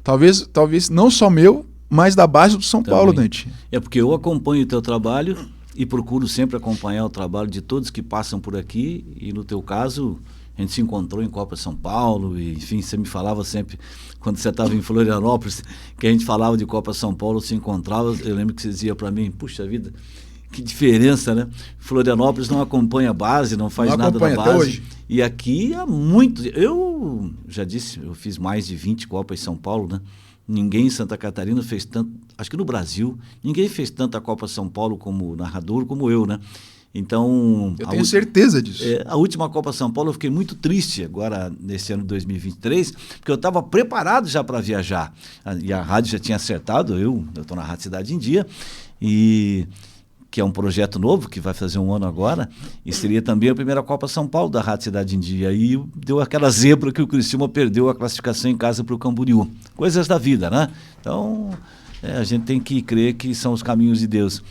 [SPEAKER 2] talvez não só meu, mas da base do São Paulo, Dante.
[SPEAKER 1] É porque eu acompanho o teu trabalho e procuro sempre acompanhar o trabalho de todos que passam por aqui, e no teu caso, a gente se encontrou em Copa São Paulo, e, enfim, você me falava sempre, quando você estava em Florianópolis, que a gente falava de Copa São Paulo, se encontrava, eu lembro que você dizia para mim, puxa vida, que diferença, né? Florianópolis não acompanha a base, não faz nada na base. Até hoje. E aqui há muito, eu já disse, eu fiz mais de 20 Copas em São Paulo, né? Ninguém em Santa Catarina fez tanto, acho que no Brasil, ninguém fez tanta Copa São Paulo como narrador, como eu, né? Então...
[SPEAKER 2] Eu tenho certeza disso.
[SPEAKER 1] A última Copa São Paulo eu fiquei muito triste agora, nesse ano de 2023, porque eu estava preparado já para viajar. E a rádio já tinha acertado, eu estou na Rádio Cidade em Dia, que é um projeto novo, que vai fazer um ano agora, e seria também a primeira Copa São Paulo da Rádio Cidade em Dia. E deu aquela zebra que o Criciúma perdeu a classificação em casa para o Camboriú. Coisas da vida, né? Então, a gente tem que crer que são os caminhos de Deus.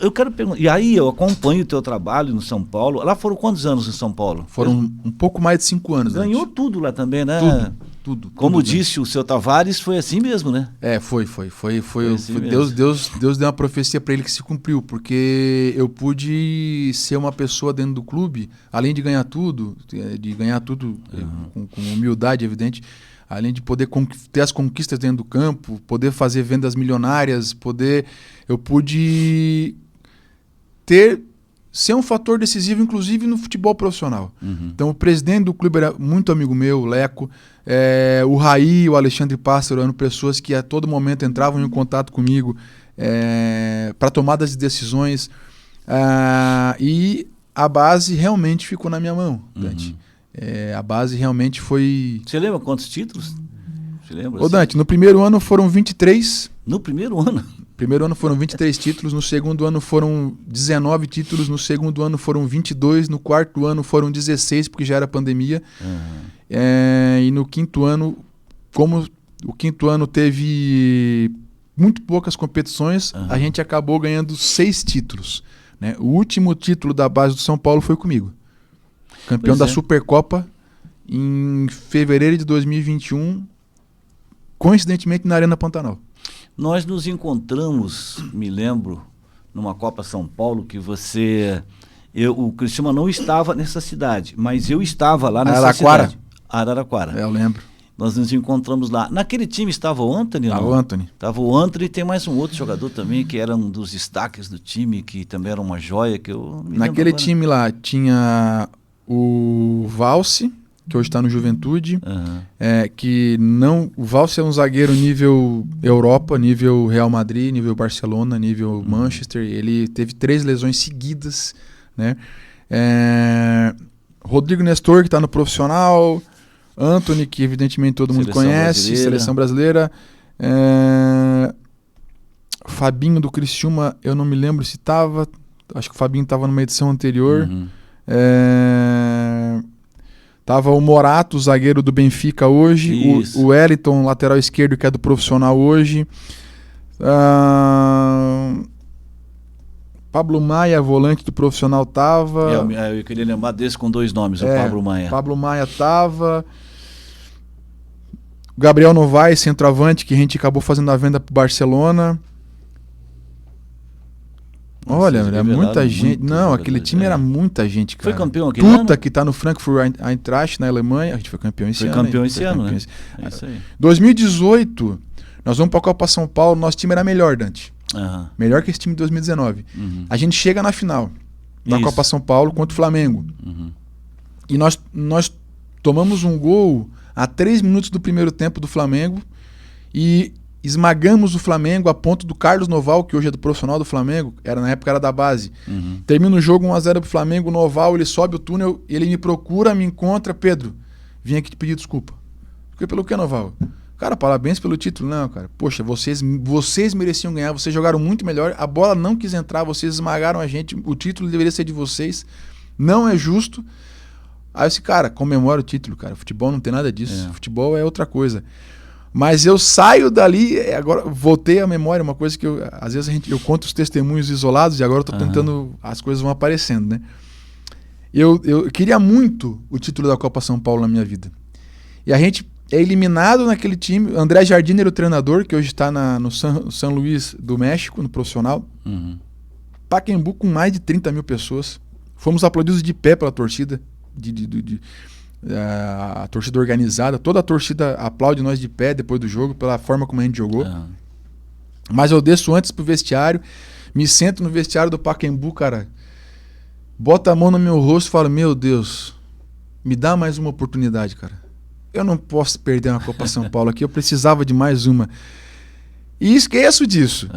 [SPEAKER 1] Eu quero perguntar, e aí eu acompanho o teu trabalho no São Paulo. Lá foram quantos anos em São Paulo?
[SPEAKER 2] Foram um pouco mais de 5 anos.
[SPEAKER 1] Ganhou tudo lá também, né?
[SPEAKER 2] Tudo.
[SPEAKER 1] Como disse o seu Tavares, foi assim mesmo, né?
[SPEAKER 2] Foi assim Deus deu uma profecia para ele que se cumpriu, porque eu pude ser uma pessoa dentro do clube, além de ganhar tudo com humildade, evidente, além de poder ter as conquistas dentro do campo, poder fazer vendas milionárias, eu pude ser um fator decisivo, inclusive no futebol profissional. Então, o presidente do clube era muito amigo meu, o Leco, o Raí, o Alexandre Pássaro, eram pessoas que a todo momento entravam em contato comigo para tomadas de decisões, e a base realmente ficou na minha mão, Dante. A base realmente foi...
[SPEAKER 1] Você lembra quantos títulos? Você lembra?
[SPEAKER 2] Ô, Dante, no primeiro ano foram 23.
[SPEAKER 1] No primeiro ano?
[SPEAKER 2] primeiro ano foram 23 títulos, no segundo ano foram 19 títulos, no segundo ano foram 22, no quarto ano foram 16, porque já era pandemia. E no quinto ano, como o quinto ano teve muito poucas competições, a gente acabou ganhando 6 títulos. Né? O último título da base do São Paulo foi comigo. Campeão da Supercopa em fevereiro de 2021, coincidentemente na Arena Pantanal.
[SPEAKER 1] Nós nos encontramos, me lembro, numa Copa São Paulo, que o Criciúma não estava nessa cidade, mas eu estava lá nessa cidade. Araraquara.
[SPEAKER 2] Eu lembro.
[SPEAKER 1] Nós nos encontramos lá. Naquele time estava o Antony?
[SPEAKER 2] O Antony.
[SPEAKER 1] Estava o Antony e tem mais um outro jogador também, que era um dos destaques do time, que também era uma joia, que eu me
[SPEAKER 2] Naquele time lá tinha o Valse, que hoje está no Juventude, que não... O Valse é um zagueiro nível Europa, nível Real Madrid, nível Barcelona, nível Manchester. Ele teve 3 lesões seguidas, né? Rodrigo Nestor, que está no profissional. Antony, que evidentemente todo mundo conhece. Seleção brasileira. Fabinho do Criciúma, eu não me lembro se estava. Acho que o Fabinho estava numa edição anterior. Tava o Morato, zagueiro do Benfica hoje. O Wellington, lateral esquerdo, que é do profissional hoje. Pablo Maia, volante do profissional, tava.
[SPEAKER 1] Eu queria lembrar desse com 2 nomes, o Pablo Maia.
[SPEAKER 2] Pablo Maia tava. O Gabriel Novaes, centroavante, que a gente acabou fazendo a venda pro Barcelona. Olha, era muita gente. Não, aquele time era muita gente, cara.
[SPEAKER 1] Foi campeão aquele ano?
[SPEAKER 2] Que tá no Frankfurt Eintracht, na Alemanha. A gente foi campeão esse ano.
[SPEAKER 1] Foi campeão esse ano, né?
[SPEAKER 2] É isso aí. 2018, nós vamos pra Copa São Paulo. Nosso time era melhor, Dante. Melhor que esse time de 2019. A gente chega na final da Copa São Paulo contra o Flamengo. E nós tomamos um gol a 3 minutos do primeiro tempo do Flamengo e esmagamos o Flamengo a ponto do Carlos Noval, que hoje é do profissional do Flamengo, na época era da base. Termina o jogo 1-0 pro Flamengo, o Noval, ele sobe o túnel, ele me procura, me encontra, Pedro, vim aqui te pedir desculpa. Pelo que, Noval? Cara, parabéns pelo título. Não, cara. Poxa, vocês mereciam ganhar, vocês jogaram muito melhor, a bola não quis entrar, vocês esmagaram a gente, o título deveria ser de vocês, não é justo. Aí eu disse, cara, comemora o título, cara. Futebol não tem nada disso. Futebol é outra coisa. Mas eu saio dali, agora voltei à memória, uma coisa que às vezes eu conto os testemunhos isolados e agora eu tô tentando, as coisas vão aparecendo, né? Eu queria muito o título da Copa São Paulo na minha vida. E a gente é eliminado naquele time. André Jardine era o treinador, que hoje está no São Luís do México, no profissional. Pacaembu com mais de 30 mil pessoas. Fomos aplaudidos de pé pela torcida. A torcida organizada. Toda a torcida aplaude nós de pé depois do jogo, pela forma como a gente jogou. Mas eu desço antes pro vestiário, me sento no vestiário do Pacaembu, cara. Bota a mão no meu rosto e falo, meu Deus, me dá mais uma oportunidade, cara. Eu não posso perder uma Copa São Paulo aqui, eu precisava de mais uma. E esqueço disso.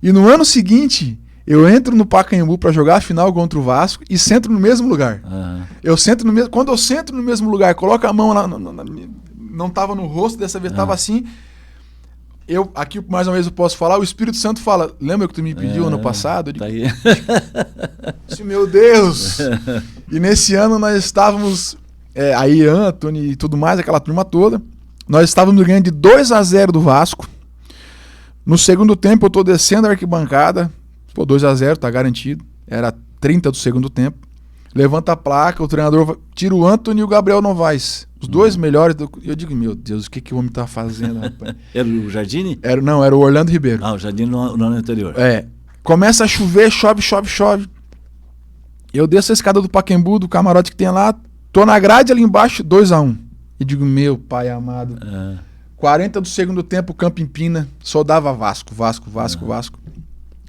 [SPEAKER 2] E no ano seguinte, eu entro no Pacaembu para jogar a final contra o Vasco e sento no mesmo lugar. Eu sento no mesmo. Quando eu sento no mesmo lugar, coloco a mão lá, não estava no rosto, dessa vez estava assim. Aqui mais uma vez eu posso falar, o Espírito Santo fala, lembra que tu me pediu ano passado? Eu digo, tá aí. Meu Deus! E nesse ano nós estávamos, aí Antony e tudo mais, aquela turma toda, nós estávamos ganhando de 2-0 do Vasco. No segundo tempo eu tô descendo a arquibancada, 2-0, tá garantido, era 30 do segundo tempo. Levanta a placa, o treinador tira o Antony e o Gabriel Novaes. Os dois melhores. Eu digo, meu Deus, o que o homem tá fazendo, rapaz?
[SPEAKER 1] Era o Jardine?
[SPEAKER 2] Era o Orlando Ribeiro.
[SPEAKER 1] O Jardine no ano anterior.
[SPEAKER 2] Começa a chover, chove. Eu desço a escada do Pacaembu, do camarote que tem lá, tô na grade ali embaixo, 2-1. E digo, meu pai amado. 40 do segundo tempo, campo empina, só dava Vasco.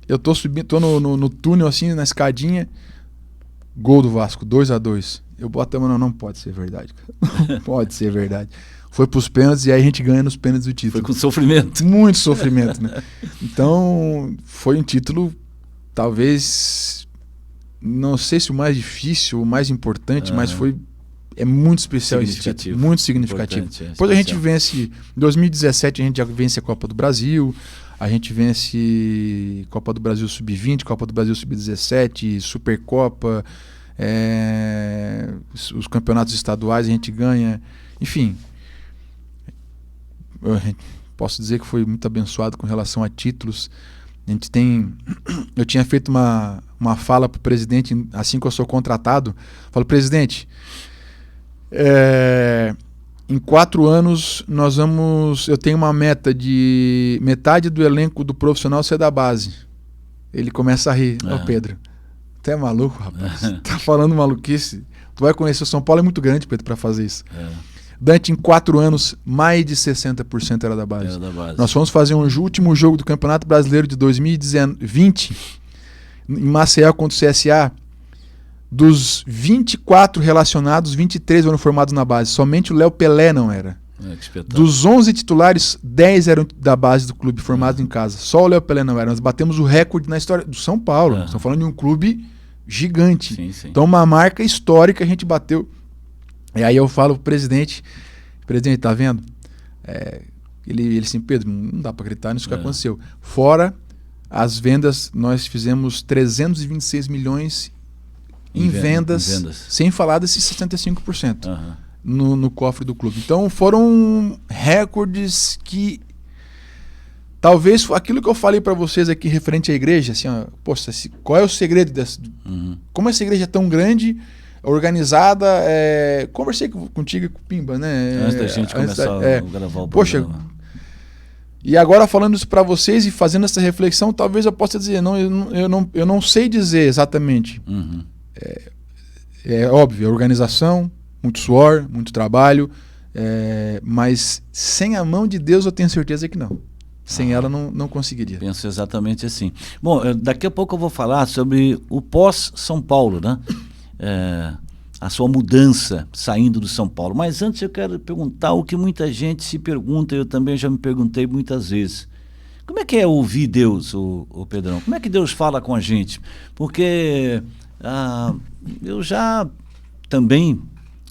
[SPEAKER 2] Eu tô subindo, tô no túnel assim, na escadinha. Gol do Vasco, 2-2. Eu boto a mão, não pode ser verdade, cara. Não pode ser verdade. Foi pros pênaltis e aí a gente ganha nos pênaltis do título.
[SPEAKER 1] Foi com sofrimento.
[SPEAKER 2] Muito sofrimento, né? Então, foi um título, talvez, não sei se o mais difícil, o mais importante, mas é muito especial esse título. Muito significativo. Depois a gente vence, em 2017 a gente já vence a Copa do Brasil, A gente vence Copa do Brasil Sub-20, Copa do Brasil Sub-17, Supercopa, os campeonatos estaduais a gente ganha. Enfim, posso dizer que foi muito abençoado com relação a títulos. Eu tinha feito uma fala para o presidente assim que eu sou contratado. Falo, presidente, em 4 anos eu tenho uma meta de metade do elenco do profissional ser da base. Ele começa a rir. Ô, Pedro, tu é maluco, rapaz? Tá falando maluquice? Tu vai conhecer o São Paulo, é muito grande, Pedro, para fazer isso. Dante, em 4 anos, mais de 60% era da base. Era da base. Nós fomos fazer um último jogo do Campeonato Brasileiro de 2020 em Maceió contra o CSA. Dos 24 relacionados, 23 foram formados na base. Somente o Léo Pelé não era. Dos 11 titulares, 10 eram da base do clube, formados em casa. Só o Léo Pelé não era. Nós batemos o recorde na história do São Paulo. Estamos falando de um clube gigante. Sim. Então, uma marca histórica a gente bateu. E aí eu falo pro presidente, tá vendo? Ele assim, Pedro, não dá para acreditar nisso que aconteceu. Fora as vendas, nós fizemos 326 milhões em vendas, sem falar desses 65% no cofre do clube. Então foram recordes que talvez aquilo que eu falei para vocês aqui referente à igreja, assim, ó, poxa, qual é o segredo dessa? Como essa igreja é tão grande, organizada, conversei contigo e com o Pimba, né?
[SPEAKER 1] Antes da gente começar a gravar o programa.
[SPEAKER 2] Poxa, e agora falando isso para vocês e fazendo essa reflexão, talvez eu possa dizer, eu não sei dizer exatamente. É óbvio, organização, muito suor, muito trabalho, mas sem a mão de Deus eu tenho certeza que não. Sem ela não conseguiria.
[SPEAKER 1] Penso exatamente assim. Bom, daqui a pouco eu vou falar sobre o pós-São Paulo, né? A sua mudança saindo do São Paulo. Mas antes eu quero perguntar o que muita gente se pergunta, eu também já me perguntei muitas vezes. Como é que é ouvir Deus, o Pedrão? Como é que Deus fala com a gente? Porque eu já também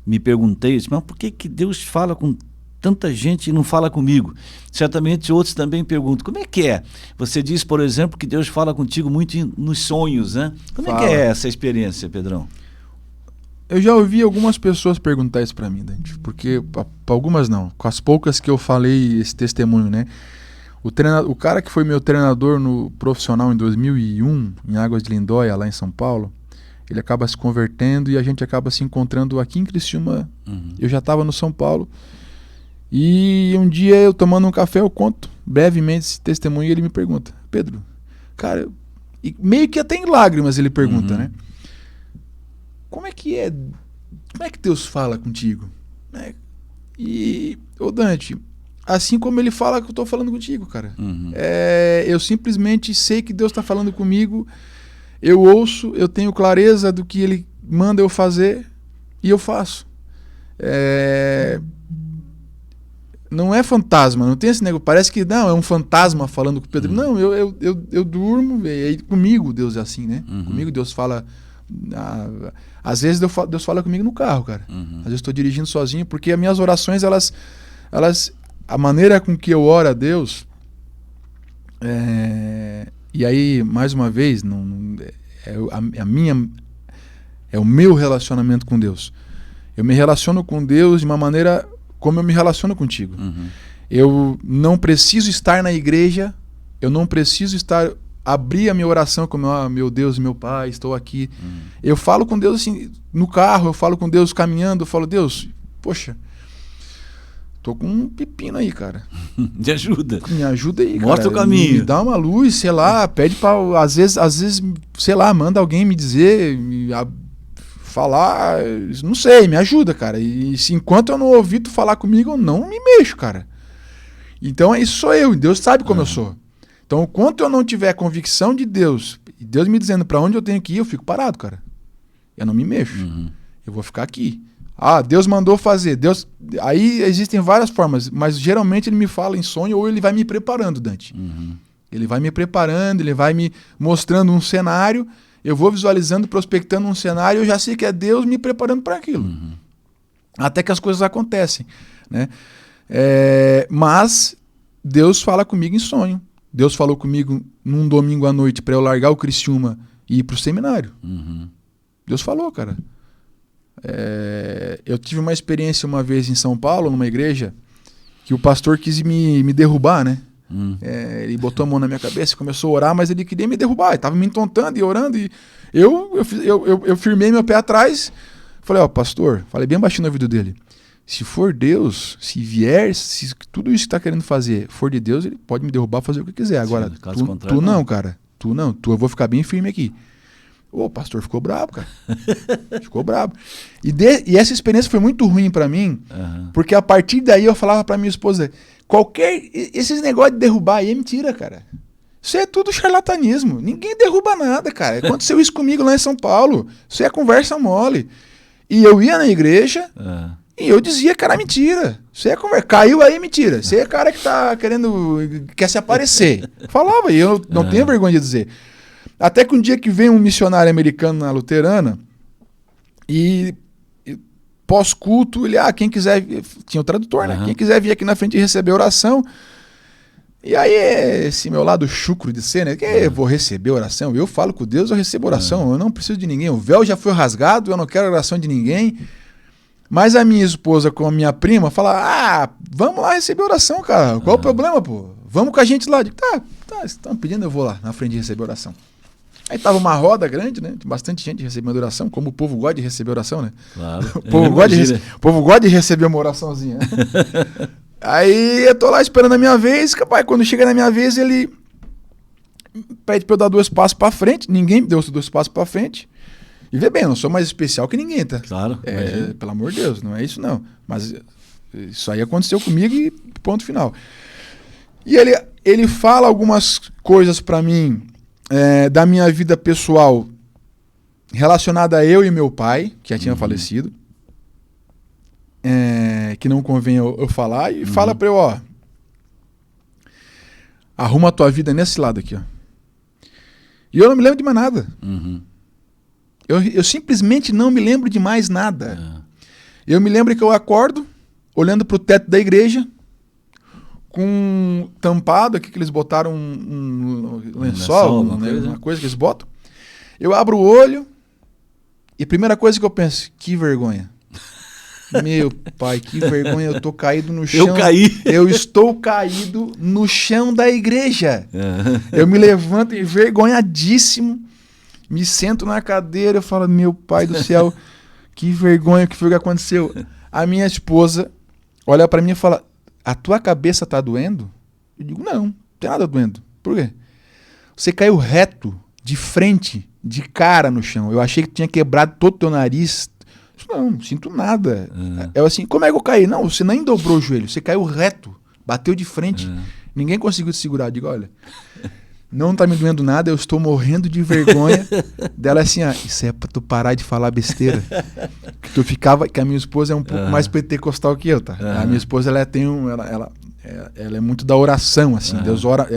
[SPEAKER 1] me perguntei, mas por que Deus fala com tanta gente e não fala comigo? Certamente outros também perguntam, como é que é? Você diz, por exemplo, que Deus fala contigo muito nos sonhos, né? Como é que é essa experiência, Pedrão?
[SPEAKER 2] Eu já ouvi algumas pessoas perguntar isso para mim, Dante, porque para algumas não, com as poucas que eu falei esse testemunho, né? O cara que foi meu treinador no profissional em 2001, em Águas de Lindóia, lá em São Paulo, ele acaba se convertendo e a gente acaba se encontrando aqui em Criciúma. Eu já estava no São Paulo e um dia eu tomando um café eu conto brevemente esse testemunho e ele me pergunta, Pedro, cara, e meio que até em lágrimas ele pergunta, né? Como é que Deus fala contigo? E, Dante, assim como ele fala que eu estou falando contigo, cara. Eu simplesmente sei que Deus está falando comigo, eu ouço, eu tenho clareza do que ele manda eu fazer e eu faço. Não é fantasma, não tem esse negócio, parece que não, é um fantasma falando com o Pedro. Não, eu durmo, e comigo Deus é assim, né? Comigo Deus fala... às vezes Deus fala comigo no carro, cara. Às vezes estou dirigindo sozinho, porque as minhas orações, a maneira com que eu oro a Deus, e aí, mais uma vez, é o meu relacionamento com Deus. Eu me relaciono com Deus de uma maneira como eu me relaciono contigo. Eu não preciso estar na igreja, eu não preciso abrir a minha oração como, meu Deus, meu Pai, estou aqui. Eu falo com Deus assim, no carro, eu falo com Deus caminhando, eu falo, Deus, poxa, tô com um pepino aí, cara.
[SPEAKER 1] Me ajuda.
[SPEAKER 2] Me ajuda aí,
[SPEAKER 1] Mostra
[SPEAKER 2] cara.
[SPEAKER 1] o caminho.
[SPEAKER 2] Me dá uma luz, sei lá, pede para às vezes, sei lá, manda alguém me dizer, falar, não sei, me ajuda, cara. E enquanto eu não ouvir tu falar comigo, eu não me mexo, cara. Então isso sou eu, Deus sabe como eu sou. Então, enquanto eu não tiver convicção de Deus, e Deus me dizendo para onde eu tenho que ir, eu fico parado, cara. Eu não me mexo. Eu vou ficar aqui. Deus mandou fazer. Aí existem várias formas, mas geralmente ele me fala em sonho ou ele vai me preparando, Dante. Ele vai me preparando, ele vai me mostrando um cenário, eu vou visualizando, prospectando um cenário, eu já sei que é Deus me preparando para aquilo. Até que as coisas acontecem, né? Mas Deus fala comigo em sonho. Deus falou comigo num domingo à noite para eu largar o Criciúma e ir pro seminário. Deus falou, cara. Eu tive uma experiência uma vez em São Paulo, numa igreja, que o pastor quis me derrubar, né? Ele botou a mão na minha cabeça e começou a orar, mas ele queria me derrubar. Ele estava me entontando e orando. E eu firmei meu pé atrás. Falei, pastor, falei bem baixinho no ouvido dele. Se for Deus, se vier, se tudo isso que está querendo fazer for de Deus, ele pode me derrubar, fazer o que quiser. Agora, tu não, cara. Tu não. Eu vou ficar bem firme aqui. O pastor ficou bravo, cara. Ficou bravo. E essa experiência foi muito ruim para mim, porque a partir daí eu falava para minha esposa, esses negócios de derrubar aí é mentira, cara. Isso é tudo charlatanismo. Ninguém derruba nada, cara. Aconteceu isso comigo lá em São Paulo. Isso é conversa mole. E eu ia na igreja e eu dizia que era mentira. Isso é conversa. Caiu aí, mentira. Você é cara que tá quer se aparecer. Falava, e eu não tenho vergonha de dizer. Até que um dia que veio um missionário americano na luterana e pós-culto, ele, quem quiser, tinha o tradutor, né? Quem quiser vir aqui na frente e receber oração. E aí, esse meu lado chucro de ser, né? Que eu vou receber oração. Eu falo com Deus, eu recebo oração. Eu não preciso de ninguém. O véu já foi rasgado, eu não quero oração de ninguém. Mas a minha esposa com a minha prima fala, vamos lá receber oração, cara. Qual o problema, pô? Vamos com a gente lá. Eu digo, tá, estão pedindo, eu vou lá na frente receber oração. Aí tava uma roda grande, né? Bastante gente recebendo oração, como o povo gosta de receber oração, né?
[SPEAKER 3] Claro.
[SPEAKER 2] O povo gosta de receber uma oraçãozinha. Aí eu tô lá esperando a minha vez, capaz, quando chega na minha vez, ele pede pra eu dar 2 passos pra frente. Ninguém me deu 2 passos pra frente. E vê bem, eu não sou mais especial que ninguém, tá?
[SPEAKER 3] Claro.
[SPEAKER 2] Pelo amor de Deus, não é isso não. Mas isso aí aconteceu comigo e ponto final. E ele fala algumas coisas pra mim da minha vida pessoal relacionada a eu e meu pai, que já tinha falecido, que não convém eu falar, e fala pra eu, arruma a tua vida nesse lado aqui, ó. E eu não me lembro de mais nada. Eu simplesmente não me lembro de mais nada. Eu me lembro que eu acordo olhando pro teto da igreja, com tampado aqui que eles botaram um lençol, uma coisa que eles botam. Eu abro o olho e a primeira coisa que eu penso, que vergonha. Meu pai, que vergonha, eu tô caído no chão. Eu estou caído no chão da igreja. Eu me levanto envergonhadíssimo, me sento na cadeira, eu falo, meu pai do céu, que vergonha, que foi o que aconteceu. A minha esposa olha pra mim e fala, a tua cabeça tá doendo? Eu digo, não tem nada doendo. Por quê? Você caiu reto, de frente, de cara no chão. Eu achei que tinha quebrado todo o teu nariz. Não sinto nada. Eu assim, como é que eu caí? Não, você nem dobrou o joelho, você caiu reto, bateu de frente. Ninguém conseguiu te segurar. Eu digo, olha, não tá me doendo nada, eu estou morrendo de vergonha. Dela assim, isso é pra tu parar de falar besteira. Que a minha esposa é um pouco mais pentecostal que eu, tá? A minha esposa, ela é muito da oração, assim. Deus ora,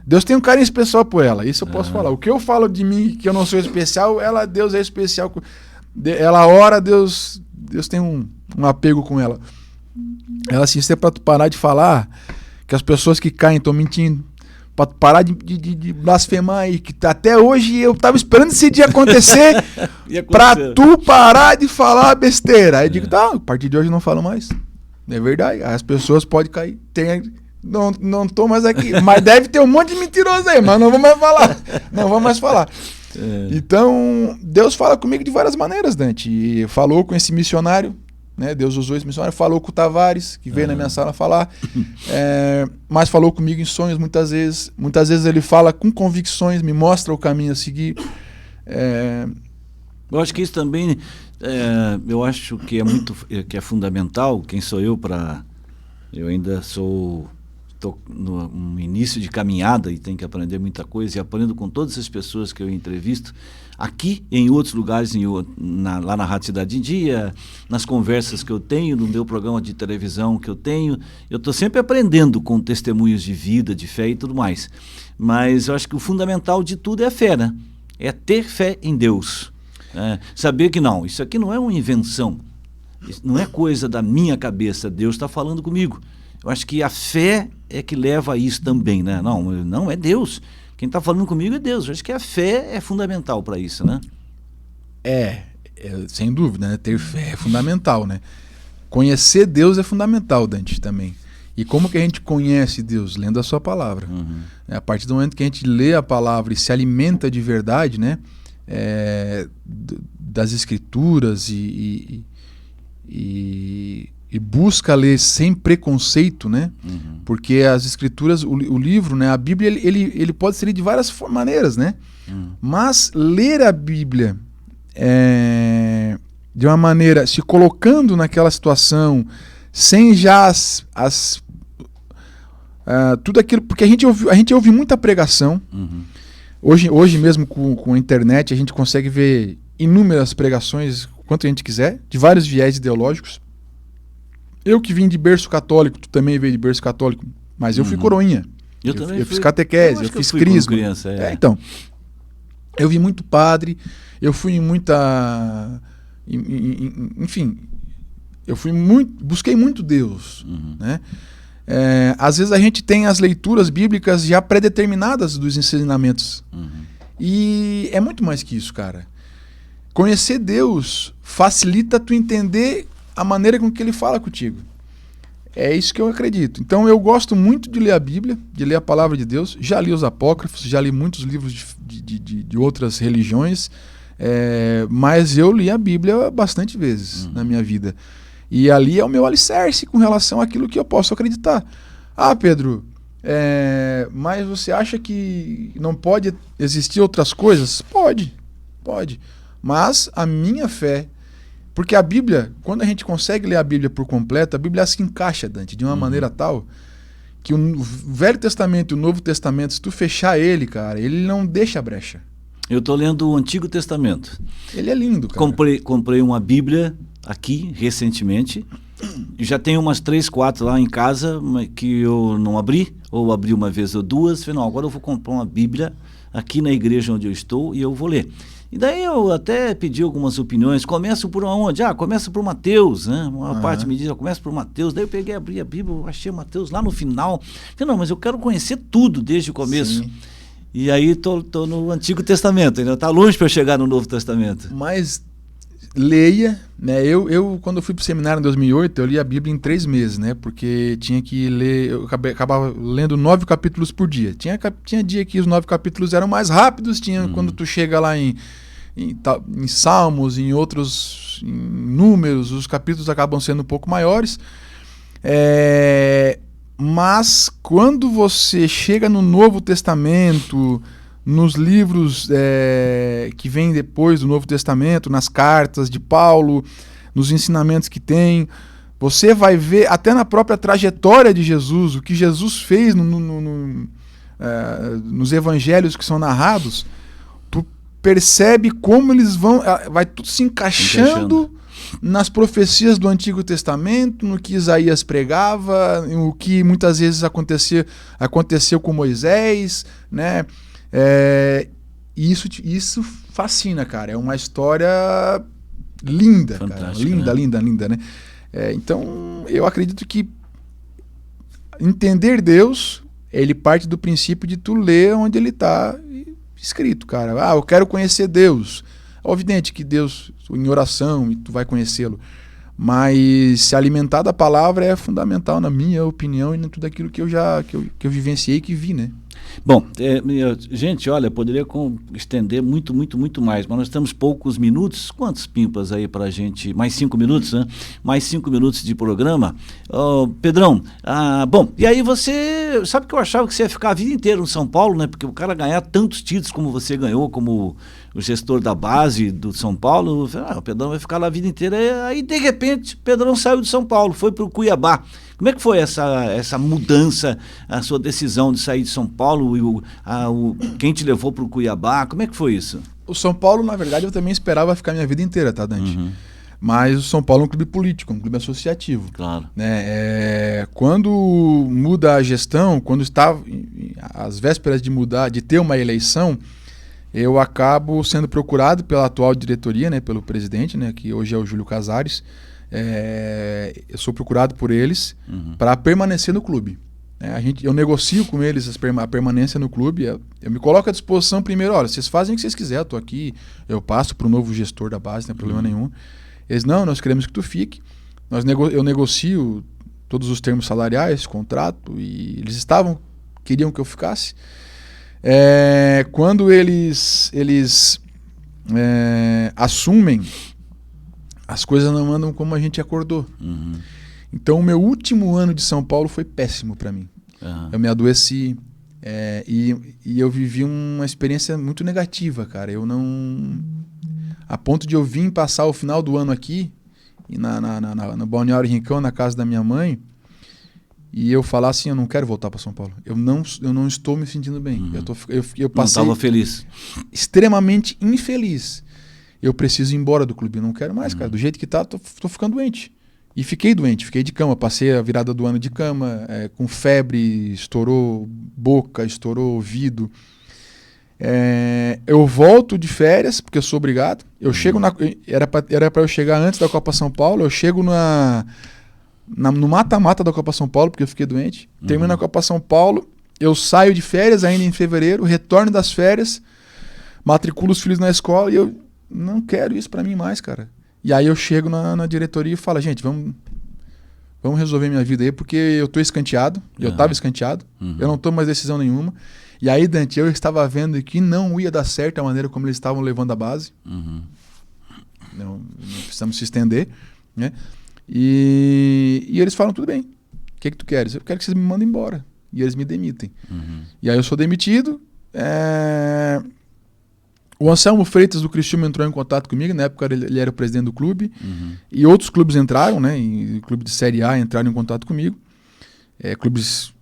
[SPEAKER 2] Deus tem um carinho especial por ela, isso eu posso falar. O que eu falo de mim, que eu não sou especial, Deus é especial. Ela ora, Deus tem um apego com ela. Ela assim, isso é pra tu parar de falar que as pessoas que caem estão mentindo. Pra tu parar de blasfemar aí, que até hoje eu tava esperando esse dia acontecer pra tu parar de falar besteira. Aí eu digo, tá, a partir de hoje eu não falo mais. É verdade, as pessoas podem cair. Não tô mais aqui, mas deve ter um monte de mentiroso aí, mas não vou mais falar. Então, Deus fala comigo de várias maneiras, Dante. E falou com esse missionário, né? Deus usou esse missionário, falou com o Tavares, que veio na minha sala falar, mas falou comigo em sonhos muitas vezes. Muitas vezes ele fala com convicções, me mostra o caminho a seguir.
[SPEAKER 3] Eu acho que isso também, eu acho que é fundamental. Quem sou eu para... Eu ainda estou no início de caminhada e tenho que aprender muita coisa, e aprendo com todas as pessoas que eu entrevisto, aqui em outros lugares, lá na Rádio Cidade em Dia, nas conversas que eu tenho, no meu programa de televisão que eu tenho. Eu estou sempre aprendendo com testemunhos de vida, de fé e tudo mais. Mas eu acho que o fundamental de tudo é a fé, né? É ter fé em Deus. Saber que não, isso aqui não é uma invenção, isso não é coisa da minha cabeça, Deus está falando comigo.
[SPEAKER 1] Eu acho que a fé é que leva a isso também, né? Não é Deus. Quem está falando comigo é Deus. Eu acho que a fé é fundamental para isso, né?
[SPEAKER 2] Sem dúvida, né? Ter fé é fundamental, né? Conhecer Deus é fundamental, Dante, também. E como que a gente conhece Deus? Lendo a sua palavra. A partir do momento que a gente lê a palavra e se alimenta de verdade, né? Das escrituras e busca ler sem preconceito, né? Porque as escrituras, o livro, né? A Bíblia, ele pode ser lido de várias maneiras, né? Mas ler a Bíblia de uma maneira, se colocando naquela situação, sem já tudo aquilo, porque a gente ouve muita pregação. Hoje mesmo com a internet a gente consegue ver inúmeras pregações, quanto a gente quiser, de vários viés ideológicos. Eu que vim de berço católico, tu também veio de berço católico, mas eu fui coroinha. Eu fiz catequese, eu fiz crisma. Então, eu vi muito padre, eu fui em muita... Enfim, busquei muito Deus, né? Às vezes a gente tem as leituras bíblicas já pré-determinadas dos ensinamentos. E é muito mais que isso, cara. Conhecer Deus facilita tu entender a maneira com que ele fala contigo. É isso que eu acredito. Então eu gosto muito de ler a Bíblia, de ler a palavra de Deus. Já li os apócrifos, já li muitos livros de outras religiões, mas eu li a Bíblia bastante vezes na minha vida. E ali é o meu alicerce com relação àquilo que eu posso acreditar. Ah, Pedro, mas você acha que não pode existir outras coisas? Pode. Mas a minha fé... Porque a Bíblia, quando a gente consegue ler a Bíblia por completo, a Bíblia se encaixa, Dante, de uma maneira tal que o Velho Testamento e o Novo Testamento, se tu fechar ele, cara, ele não deixa brecha.
[SPEAKER 1] Eu estou lendo o Antigo Testamento.
[SPEAKER 2] Ele é lindo, cara.
[SPEAKER 1] Comprei uma Bíblia aqui, recentemente. Já tenho umas 3, 4 lá em casa que eu não abri, ou abri uma vez ou duas. Falei, não, agora eu vou comprar uma Bíblia aqui na igreja onde eu estou e eu vou ler. E daí eu até pedi algumas opiniões. Começo por onde? Começa por Mateus, né? Uma parte me diz, começa por Mateus. Daí eu peguei, abri a Bíblia, achei Mateus lá no final. Falei, não, mas eu quero conhecer tudo desde o começo. Sim. E aí tô no Antigo Testamento, ainda tá longe para eu chegar no Novo Testamento.
[SPEAKER 2] Mas leia, né? Eu quando eu fui pro seminário em 2008, eu li a Bíblia em 3 meses, né? Porque tinha que ler, eu acabava lendo 9 capítulos por dia. Tinha dia que os 9 capítulos eram mais rápidos, quando tu chega lá em Salmos, em outros em Números, os capítulos acabam sendo um pouco maiores. Mas quando você chega no Novo Testamento, nos livros que vêm depois do Novo Testamento, nas cartas de Paulo, nos ensinamentos que tem, você vai ver até na própria trajetória de Jesus, o que Jesus fez nos evangelhos que são narrados, tu percebe como eles vai tudo se encaixando nas profecias do Antigo Testamento, no que Isaías pregava, o que muitas vezes aconteceu com Moisés, né? Isso fascina, cara. É uma história linda, cara. Linda, né? Então, eu acredito que entender Deus, ele parte do princípio de tu ler onde ele está escrito, cara. Eu quero conhecer Deus. É evidente que Deus, em oração, e tu vai conhecê-lo. Mas se alimentar da palavra é fundamental, na minha opinião, e em tudo aquilo que eu vivenciei e que vi, né?
[SPEAKER 1] Bom, gente, olha, poderia estender muito mais, mas nós temos poucos minutos. Quantos pimpas aí pra gente? Mais 5 minutos, né? Mais 5 minutos de programa. Pedrão, bom, e aí você, sabe que eu achava que você ia ficar a vida inteira no São Paulo, né? Porque o cara ganhar tantos títulos como você ganhou, como o gestor da base do São Paulo, o Pedrão vai ficar lá a vida inteira. Aí, de repente, o Pedrão saiu de São Paulo, foi pro Cuiabá. Como é que foi essa mudança, a sua decisão de sair de São Paulo e quem te levou para o Cuiabá? Como é que foi isso?
[SPEAKER 2] O São Paulo, na verdade, eu também esperava ficar minha vida inteira, tá, Dante? Mas o São Paulo é um clube político, um clube associativo.
[SPEAKER 1] Claro.
[SPEAKER 2] Né? Quando muda a gestão, quando estava às vésperas de ter uma eleição, eu acabo sendo procurado pela atual diretoria, né, pelo presidente, né, que hoje é o Júlio Casares. eu sou procurado por eles para permanecer no clube. Eu negocio com eles a permanência no clube, eu me coloco à disposição primeiro, olha, vocês fazem o que vocês quiserem, eu estou aqui, eu passo para o novo gestor da base, não tem problema nenhum. Eles, não, nós queremos que tu fique. Eu negocio todos os termos salariais, contrato, e eles queriam que eu ficasse. Quando eles assumem, as coisas não andam como a gente acordou. Então, o meu último ano de São Paulo foi péssimo para mim. Eu me adoeci e eu vivi uma experiência muito negativa, cara. A ponto de eu vir passar o final do ano aqui, no Balneário Rincão, na casa da minha mãe, e eu falar assim, eu não quero voltar para São Paulo. Eu não estou me sentindo bem. Eu passei...
[SPEAKER 3] Não estava feliz.
[SPEAKER 2] Extremamente infeliz. Eu preciso ir embora do clube. Eu não quero mais, cara. Do jeito que tá, tô ficando doente. E fiquei doente, fiquei de cama, passei a virada do ano de cama, com febre, estourou boca, estourou ouvido. Eu volto de férias, porque eu sou obrigado. Eu chego era para eu chegar antes da Copa São Paulo, eu chego no mata-mata da Copa São Paulo, porque eu fiquei doente. Termino a Copa São Paulo, eu saio de férias ainda em fevereiro, retorno das férias, matriculo os filhos na escola e eu não quero isso para mim mais, cara. E aí eu chego na diretoria e falo, gente, vamos resolver minha vida aí, porque eu tô escanteado, eu tava escanteado, eu não tomo mais decisão nenhuma. E aí, Dante, eu estava vendo que não ia dar certo a maneira como eles estavam levando a base. Não precisamos se estender, né? E eles falam, tudo bem, o que tu queres? Eu quero que vocês me mandem embora. E eles me demitem. E aí eu sou demitido. O Anselmo Freitas do Criciúma entrou em contato comigo, na época ele era o presidente do clube, e outros clubes entraram, né? E clube de Série A entraram em contato comigo, clubes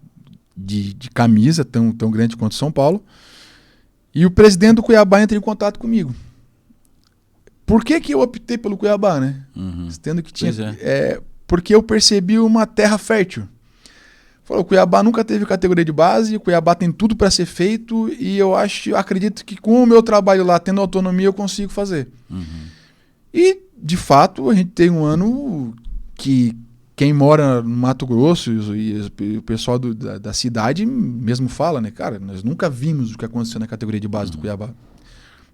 [SPEAKER 2] de camisa tão grande quanto São Paulo, e o presidente do Cuiabá entra em contato comigo. Por que eu optei pelo Cuiabá, né? Tendo que tinha, porque eu percebi uma terra fértil. O Cuiabá nunca teve categoria de base, o Cuiabá tem tudo para ser feito e eu acredito que com o meu trabalho lá, tendo autonomia, eu consigo fazer. E, de fato, a gente tem um ano que quem mora no Mato Grosso e o pessoal da cidade mesmo fala, né? Cara, nós nunca vimos o que aconteceu na categoria de base do Cuiabá.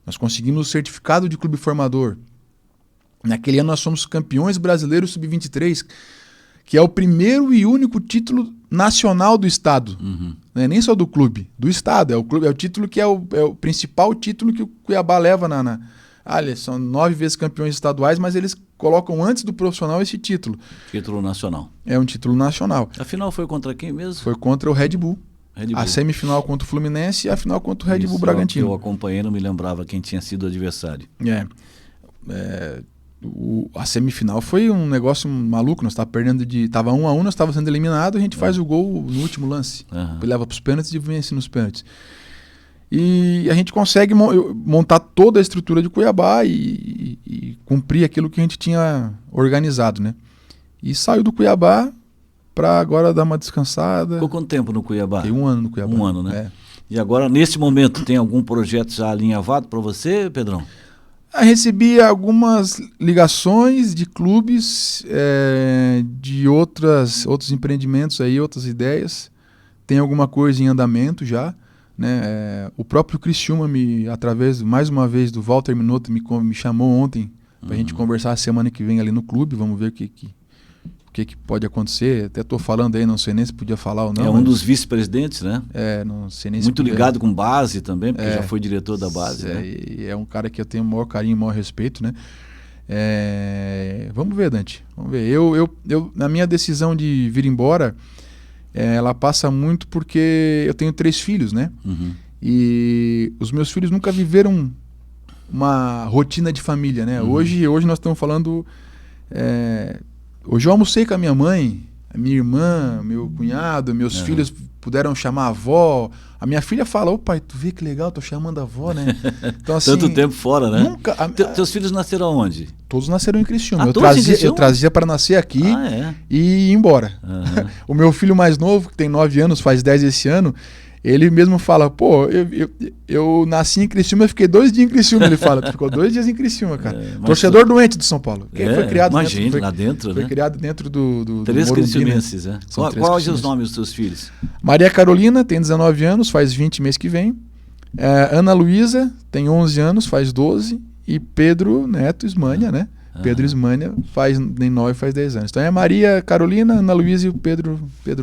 [SPEAKER 2] Nós conseguimos o certificado de clube formador. Naquele ano nós somos campeões brasileiros sub-23, que é o primeiro e único título nacional do estado, não é nem só do clube, do estado. É o título que é o principal título que o Cuiabá leva eles são 9 vezes campeões estaduais, mas eles colocam antes do profissional esse título.
[SPEAKER 3] Título nacional.
[SPEAKER 2] É um título nacional.
[SPEAKER 3] A final foi contra quem mesmo?
[SPEAKER 2] Foi contra o Red Bull. A semifinal contra o Fluminense e a final contra o Red Bull Bragantino.
[SPEAKER 3] Eu acompanhei, não me lembrava quem tinha sido o adversário.
[SPEAKER 2] A semifinal foi um negócio maluco, nós estava 1-1, nós estávamos sendo eliminados, a gente faz o gol no último lance, leva para os pênaltis e vence nos pênaltis. E a gente consegue montar toda a estrutura de Cuiabá e cumprir aquilo que a gente tinha organizado, né? E saiu do Cuiabá para agora dar uma descansada.
[SPEAKER 3] Ficou quanto tempo no Cuiabá?
[SPEAKER 2] Tem 1 ano no Cuiabá.
[SPEAKER 3] 1 ano, né? E agora, nesse momento, tem algum projeto já alinhavado para você, Pedrão?
[SPEAKER 2] Eu recebi algumas ligações de clubes, de outros empreendimentos aí, outras ideias. Tem alguma coisa em andamento já, né? O próprio Criciúma, através, mais uma vez, do Walter Minotto, me chamou ontem para a gente conversar a semana que vem ali no clube. Vamos ver o que pode acontecer. Até estou falando aí, não sei nem se podia falar ou não.
[SPEAKER 3] É um dos vice-presidentes, né?
[SPEAKER 2] Não sei nem
[SPEAKER 3] muito ligado com base também, porque já foi diretor da base.
[SPEAKER 2] É um cara que eu tenho o maior carinho e o maior respeito, né? Vamos ver, Dante. Vamos ver. Eu, na minha decisão de vir embora, ela passa muito porque eu tenho 3 filhos, né? E os meus filhos nunca viveram uma rotina de família, né? Hoje nós estamos falando... Hoje eu almocei com a minha mãe, a minha irmã, meu cunhado, meus filhos puderam chamar a avó. A minha filha fala, ô pai, tu vê que legal, tô chamando a avó, né? Então, assim,
[SPEAKER 3] tanto tempo fora, né?
[SPEAKER 2] Nunca,
[SPEAKER 3] teus filhos nasceram onde?
[SPEAKER 2] Todos nasceram em Criciúma.
[SPEAKER 3] Eu
[SPEAKER 2] trazia para nascer aqui e ir embora. O meu filho mais novo, que tem 9 anos, faz 10 esse ano, Ele mesmo fala, pô, eu nasci em Criciúma, eu fiquei 2 dias em Criciúma, ele fala. Tu ficou 2 dias em Criciúma, cara. Torcedor doente do São Paulo.
[SPEAKER 1] Foi criado lá dentro,
[SPEAKER 2] foi criado dentro do
[SPEAKER 1] 3 criciumenses, né? Quais os nomes dos seus filhos?
[SPEAKER 2] Maria Carolina tem 19 anos, faz 20 mês que vem. Ana Luísa tem 11 anos, faz 12. E Pedro Neto Ismânia, né? Pedro Ismânia tem 9, faz 10 anos. Então é Maria Carolina, Ana Luísa e o Pedro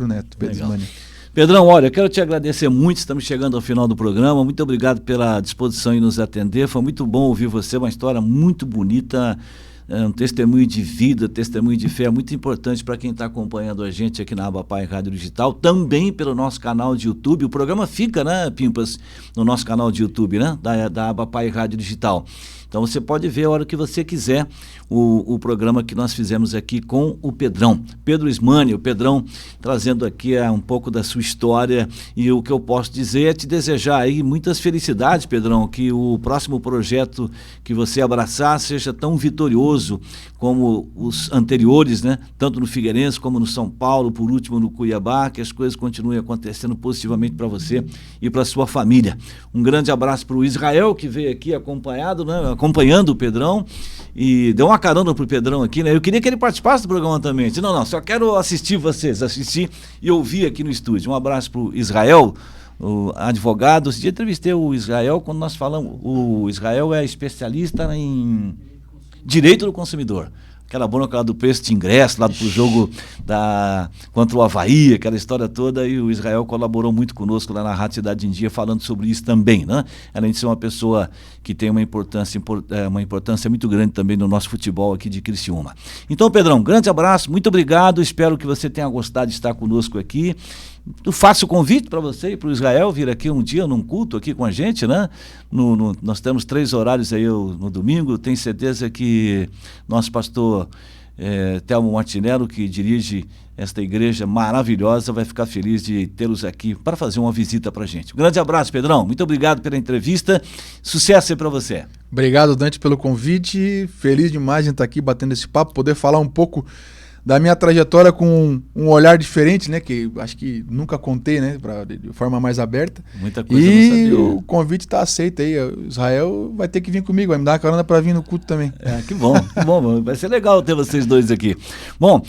[SPEAKER 2] Neto, Pedro Ismânia.
[SPEAKER 1] Pedrão, olha, eu quero te agradecer muito, estamos chegando ao final do programa, muito obrigado pela disposição em nos atender, foi muito bom ouvir você, uma história muito bonita, um testemunho de vida, testemunho de fé, muito importante para quem está acompanhando a gente aqui na Aba Pai Rádio Digital, também pelo nosso canal de YouTube, o programa fica, né, Pimpas, no nosso canal de YouTube, né, da Aba Pai Rádio Digital. Então você pode ver a hora que você quiser o programa que nós fizemos aqui com o Pedrão. Pedro Ismânia, o Pedrão trazendo aqui um pouco da sua história, e o que eu posso dizer é te desejar aí muitas felicidades, Pedrão, que o próximo projeto que você abraçar seja tão vitorioso como os anteriores, né? Tanto no Figueirense como no São Paulo, por último no Cuiabá, que as coisas continuem acontecendo positivamente para você e para sua família. Um grande abraço para o Israel, que veio aqui acompanhando o Pedrão, e deu uma carona pro Pedrão aqui, né? Eu queria que ele participasse do programa também. Disse, não, só quero assistir e ouvir aqui no estúdio. Um abraço pro Israel, o advogado. Esse dia entrevistei o Israel quando nós falamos. O Israel é especialista em direito do consumidor. Aquela bronca do preço de ingresso lá pro jogo contra o Avaí, aquela história toda, e o Israel colaborou muito conosco lá na Rádio Cidade em Dia, falando sobre isso também, né? Além de ser uma pessoa que tem uma importância muito grande também no nosso futebol aqui de Criciúma. Então, Pedrão, grande abraço, muito obrigado, espero que você tenha gostado de estar conosco aqui. Eu faço o convite para você e para o Israel vir aqui um dia num culto aqui com a gente, né? Nós temos 3 horários aí no domingo. Tenho certeza que nosso pastor Telmo Martinello, que dirige esta igreja maravilhosa, vai ficar feliz de tê-los aqui para fazer uma visita para a gente. Um grande abraço, Pedrão. Muito obrigado pela entrevista. Sucesso aí para você.
[SPEAKER 2] Obrigado, Dante, pelo convite. Feliz demais de estar aqui batendo esse papo, poder falar um pouco da minha trajetória com um olhar diferente, né? Que acho que nunca contei, né? De forma mais aberta.
[SPEAKER 1] Muita coisa eu não sabia.
[SPEAKER 2] E o convite está aceito aí. O Israel vai ter que vir comigo, vai me dar uma carona para vir no culto também.
[SPEAKER 1] Que bom. Vai ser legal ter vocês dois aqui. Bom,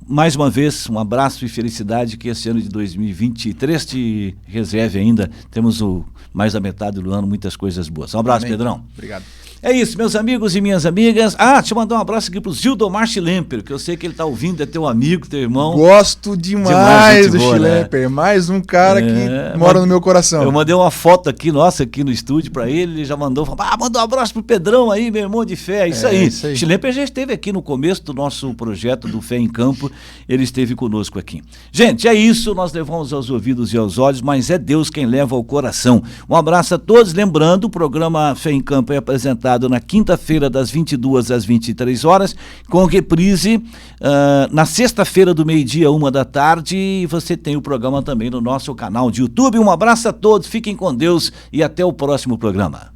[SPEAKER 1] mais uma vez, um abraço e felicidade, que esse ano de 2023 te reserve ainda. Temos mais da metade do ano, muitas coisas boas. Um abraço, Amém. Pedrão.
[SPEAKER 2] Obrigado.
[SPEAKER 1] É isso, meus amigos e minhas amigas. Deixa eu mandar um abraço aqui pro Gildomar Schlemper, que eu sei que ele tá ouvindo, é teu amigo, teu irmão.
[SPEAKER 2] Gosto demais do Schlemper, né? Mais um cara que mora no meu coração.
[SPEAKER 1] Eu mandei uma foto aqui, nossa, aqui no estúdio pra ele já mandou, mandou um abraço pro Pedrão aí, meu irmão de fé, isso aí. Schlemper já esteve aqui no começo do nosso projeto do Fé em Campo, ele esteve conosco aqui. Gente, é isso, nós levamos aos ouvidos e aos olhos, mas é Deus quem leva ao coração. Um abraço a todos, lembrando, o programa Fé em Campo é apresentado na quinta-feira das 22 às 23 horas, com reprise na sexta-feira do meio-dia, 13h, e você tem o programa também no nosso canal de YouTube. Um abraço a todos, fiquem com Deus e até o próximo programa.